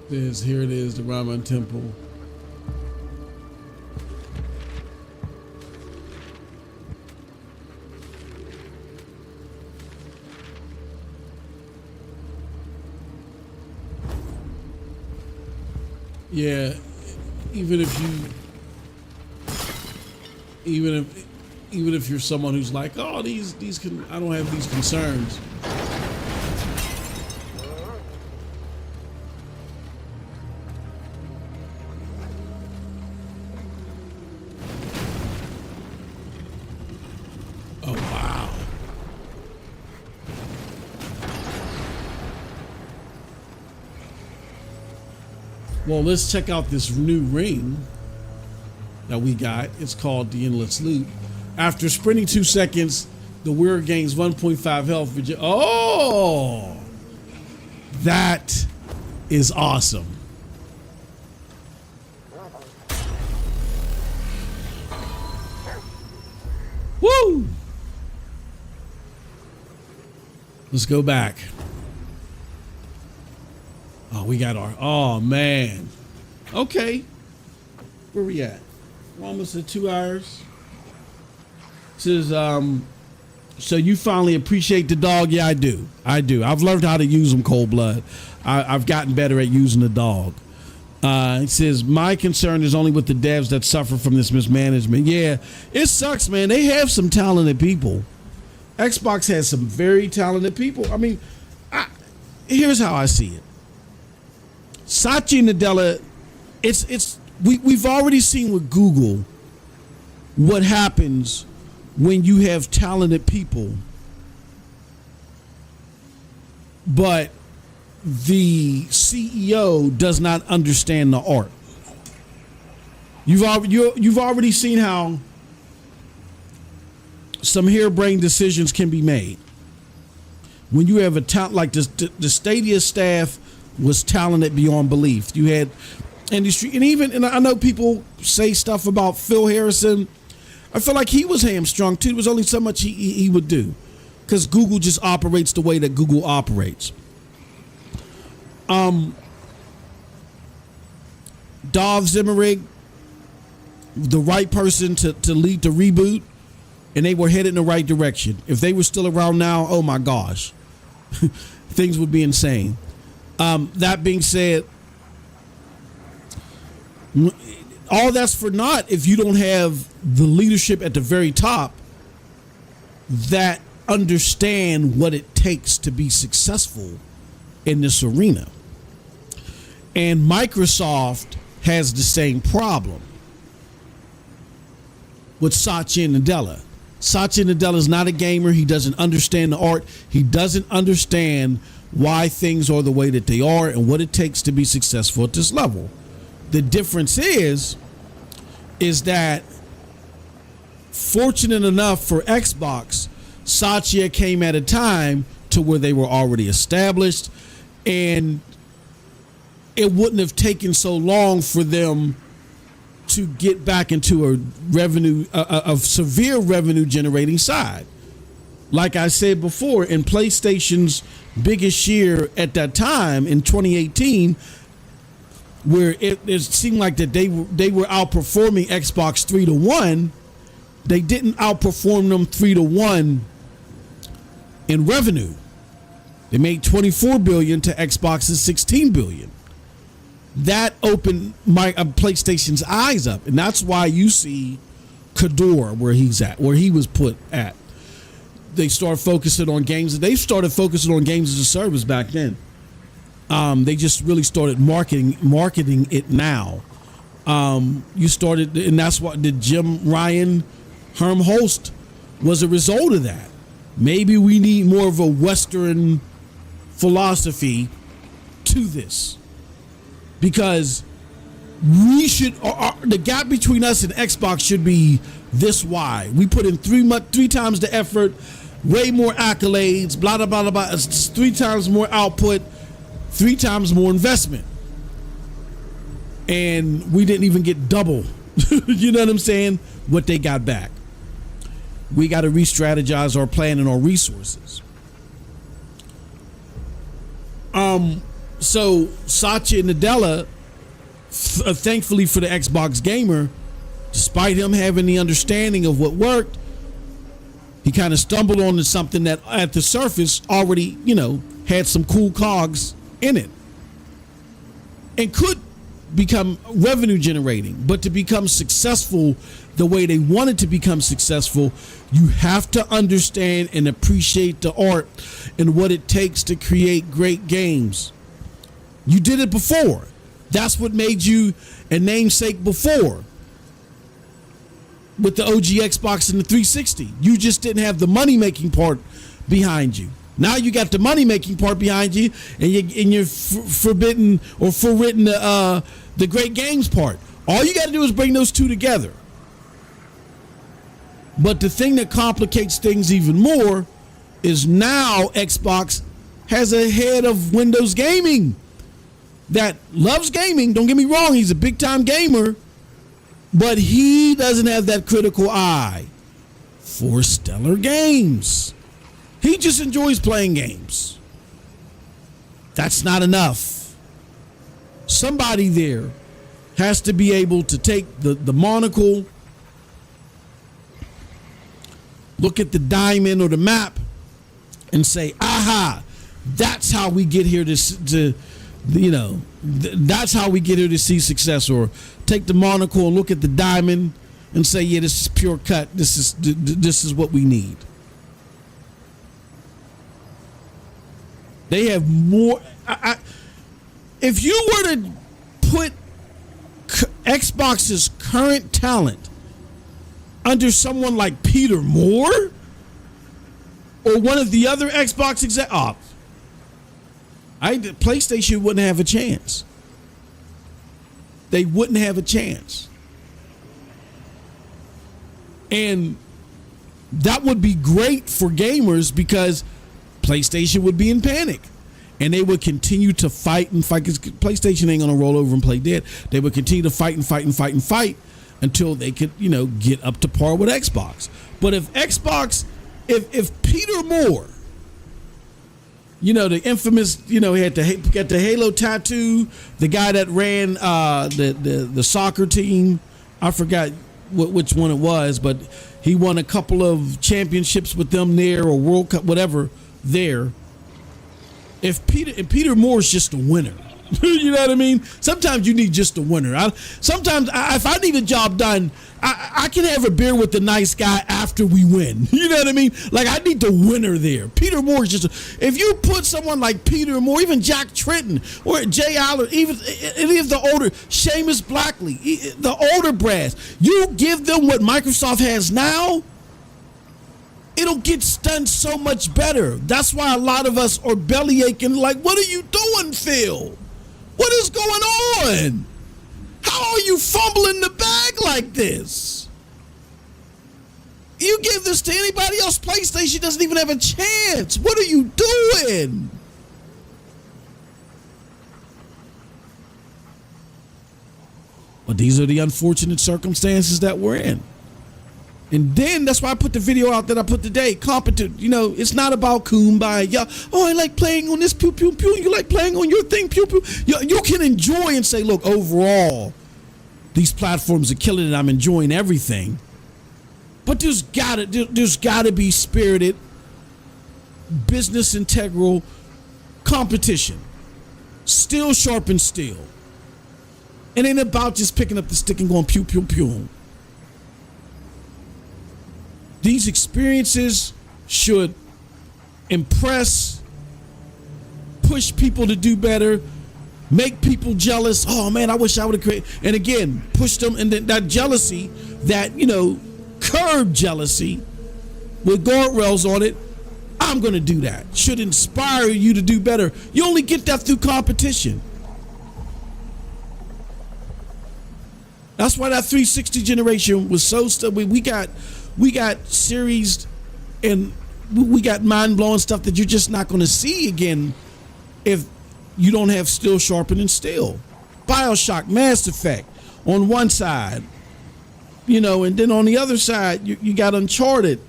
Here it is, the Raman Temple. Yeah, even if you're someone who's like, oh, these I don't have these concerns. Oh wow. Well, let's check out this new ring that we got. It's called the Endless Loop. After sprinting 2 seconds, the wearer gains 1.5 health. Oh, that is awesome. Woo! Let's go back. Oh, we got our, oh man. Okay. Where we at? We're almost at 2 hours. This is, so you finally appreciate the dog? Yeah, I do. I've learned how to use them cold blood. I've gotten better at using the dog. It says, my concern is only with the devs that suffer from this mismanagement. Yeah, it sucks, man. They have some talented people. Xbox has some very talented people. I mean, here's how I see it. Satya Nadella, we've already seen with Google what happens when you have talented people, but the CEO does not understand the art. You've already seen how some harebrained decisions can be made when you have a talent like the Stadia staff was talented beyond belief. You had industry, and I know people say stuff about Phil Harrison. I feel like he was hamstrung too. There was only so much he would do because Google just operates the way that Google operates. Dov Zimmerig, the right person to lead the reboot, and they were headed in the right direction. If they were still around now, oh my gosh, things would be insane. That being said, all that's for naught if you don't have the leadership at the very top that understand what it takes to be successful in this arena. And Microsoft has the same problem with Satya Nadella. Satya Nadella is not a gamer. He doesn't understand the art. He doesn't understand why things are the way that they are and what it takes to be successful at this level. The difference is that fortunate enough for Xbox, Satya came at a time to where they were already established, and it wouldn't have taken so long for them to get back into a revenue, a severe revenue generating side. Like I said before, in PlayStation's biggest year at that time in 2018, where it seemed like that they were outperforming Xbox 3-1, they didn't outperform them 3-1 in revenue. They made $24 billion to Xbox's $16 billion. That opened PlayStation's eyes up, and that's why you see Kador where he was put at. They started focusing on games. They started focusing on games as a service back then. They just really started marketing it now. You started, and that's what the Jim Ryan Herm Holst was a result of that. Maybe we need more of a Western philosophy to this, because we should. The gap between us and Xbox should be this wide. We put in three times the effort, way more accolades, blah blah blah blah. It's 3 times more output, 3 times more investment, and we didn't even get double. You know what I'm saying? What they got back. We got to re-strategize our plan and our resources. So Satya Nadella, thankfully for the Xbox gamer, despite him having the understanding of what worked, he kind of stumbled onto something that at the surface already, had some cool cogs in it and could become revenue generating. But to become successful the way they wanted to become successful, you have to understand and appreciate the art and what it takes to create great games. You did it before. That's what made you a namesake before with the OG Xbox and the 360. You just didn't have the money-making part behind you. Now you got the money-making part behind you, and you're forbidden or forwritten the great games part. All you got to do is bring those two together. But the thing that complicates things even more is now Xbox has a head of Windows gaming that loves gaming. Don't get me wrong, he's a big-time gamer, but he doesn't have that critical eye for stellar games. He just enjoys playing games. That's not enough. Somebody there has to be able to take the monocle, look at the diamond or the map, and say, aha, that's how we get here that's how we get here to see success. Or take the monocle and look at the diamond and say, yeah, this is pure cut. This is what we need. They have more. If you were to put Xbox's current talent under someone like Peter Moore or one of the other Xbox PlayStation wouldn't have a chance. They wouldn't have a chance. And that would be great for gamers, because PlayStation would be in panic and they would continue to fight and fight, because PlayStation ain't gonna roll over and play dead. They would continue to fight and fight and fight and fight until they could, get up to par with Xbox. But if Peter Moore, the infamous, he had got the Halo tattoo, the guy that ran the soccer team, I forgot which one it was, but he won a couple of championships with them there, or World Cup, whatever, there. If Peter Moore's just a winner, you know what I mean? Sometimes you need just a winner. If I need a job done, I can have a beer with the nice guy after we win. You know what I mean? Like, I need the winner there. Peter Moore is if you put someone like Peter Moore, even Jack Tritton or Jay Allard, even any of the older, Seamus Blackley, the older brass, you give them what Microsoft has now, it'll get done so much better. That's why a lot of us are belly aching like, what are you doing, Phil? What is going on? How are you fumbling the bag like this? You give this to anybody else, PlayStation doesn't even have a chance. What are you doing? But these are the unfortunate circumstances that we're in. And then that's why I put the video out that I put today. Competent, you know, it's not about kumbaya. Oh, I like playing on this pew pew pew. You like playing on your thing pew pew. You can enjoy and say, look, overall, these platforms are killing it. I'm enjoying everything. But there's gotta be spirited, business integral competition. Steel sharpens steel. It ain't about just picking up the stick and going pew pew pew. These experiences should impress, push people to do better, make people jealous. Oh man, I wish I would have created. And again, push them. And then that jealousy, that, you know, curb jealousy with guardrails on it. I'm going to do that. Should inspire you to do better. You only get that through competition. That's why that 360 generation was so we got series and we got mind-blowing stuff that you're just not going to see again if you don't have steel sharpening steel. BioShock, Mass Effect on one side, you know, and then on the other side you got Uncharted,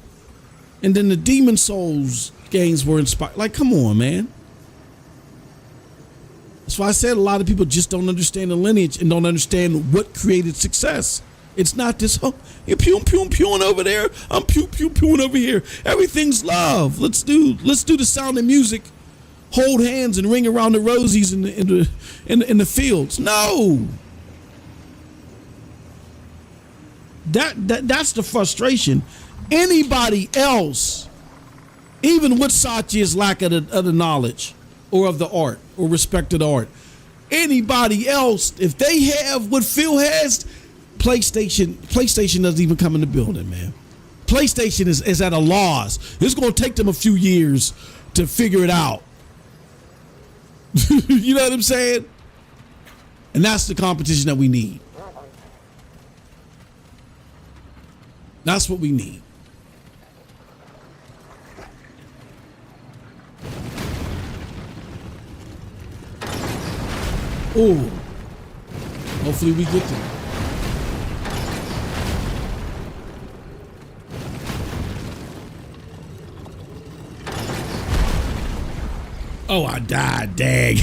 and then the Demon Souls games were inspired. Like, come on, man. That's why I said a lot of people just don't understand the lineage and don't understand what created success. It's not this, oh, you're pewing over there. I'm pewing over here. Everything's love. Let's do the Sound of Music, hold hands and ring around the rosies in the fields. No. That's the frustration. Anybody else, even with Satya's lack of the knowledge or of the art or respect of the art, anybody else, if they have what Phil has, PlayStation doesn't even come in the building, man. PlayStation is at a loss. It's going to take them a few years to figure it out. You know what I'm saying? And that's the competition that we need. That's what we need. Oh, hopefully we get there. Oh, I died, dag.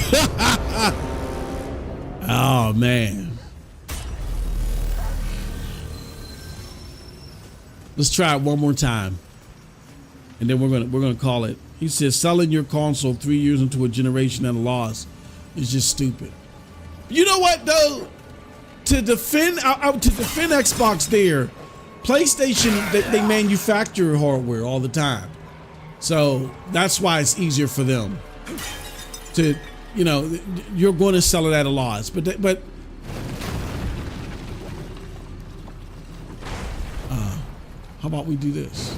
Oh man. Let's try it one more time, and then we're gonna call it. He says selling your console 3 years into a generation at a loss is just stupid. You know what though? To defend Xbox, there, PlayStation, they manufacture hardware all the time, so that's why it's easier for them to, you know, you're going to sell it at a loss, but how about we do this?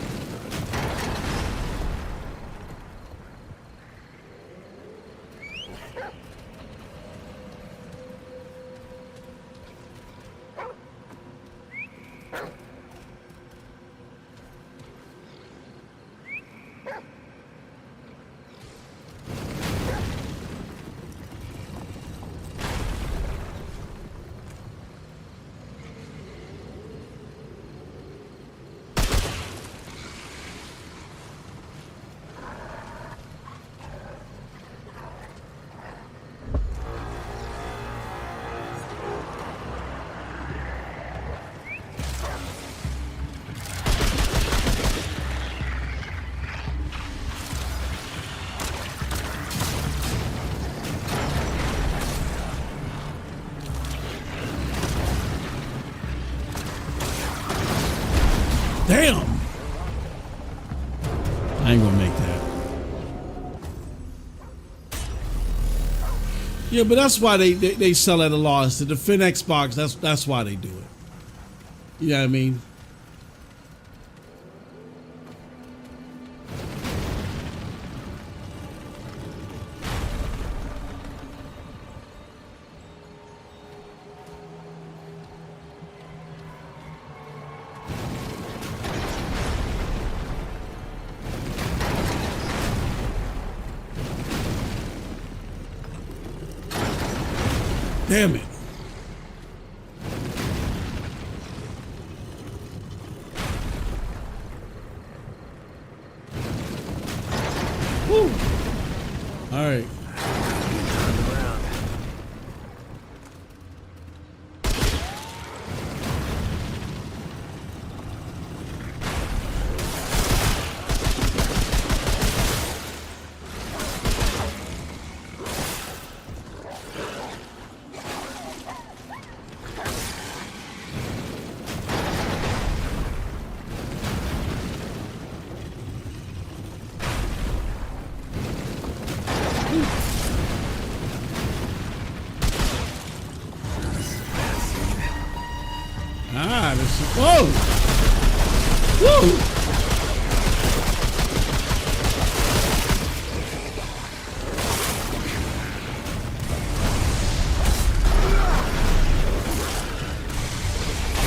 Damn! I ain't gonna make that. Yeah, but that's why they sell at a loss. To defend Xbox, that's why they do it. You know what I mean? Damn it. Whoa! Whoa!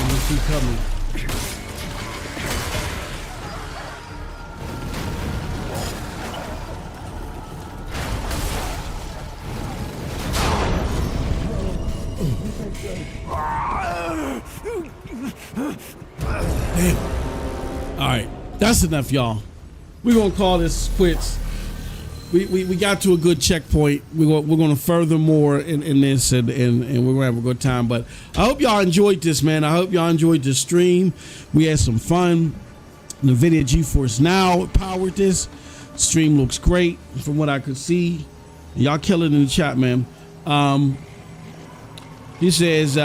Let's keep coming. Damn. All right, that's enough, y'all. We're gonna call this quits. We got to a good checkpoint. We're gonna further more in this, and we're gonna have a good time. But I hope y'all enjoyed this, man. I hope y'all enjoyed the stream. We had some fun. NVIDIA GeForce Now powered this. Stream looks great from what I could see. Y'all killing in the chat, man. He says,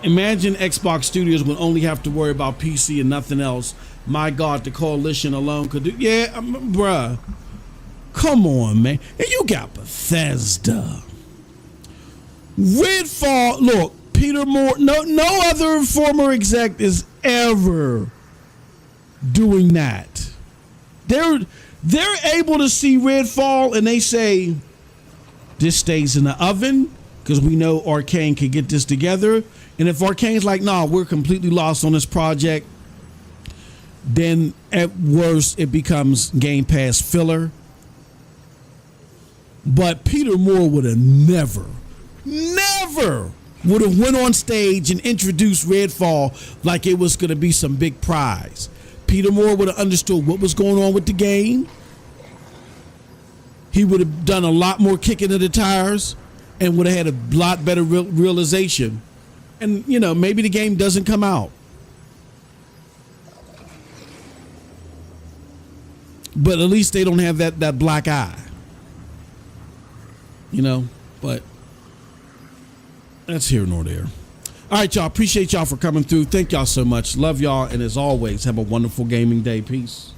imagine Xbox Studios would only have to worry about PC and nothing else. My God, the coalition alone could do. Yeah, bruh. Come on, man. And you got Bethesda. Redfall, look, Peter Moore, no other former exec is ever doing that. They're able to see Redfall and they say, this stays in the oven because we know Arcane can get this together. And if Arcane's like, nah, we're completely lost on this project, then at worst it becomes Game Pass filler. But Peter Moore would have never would have went on stage and introduced Redfall like it was going to be some big prize. Peter Moore would have understood what was going on with the game. He would have done a lot more kicking of the tires and would have had a lot better realization. And, you know, maybe the game doesn't come out. But at least they don't have that black eye. You know, but that's here nor there. All right, y'all. Appreciate y'all for coming through. Thank y'all so much. Love y'all. And as always, have a wonderful gaming day. Peace.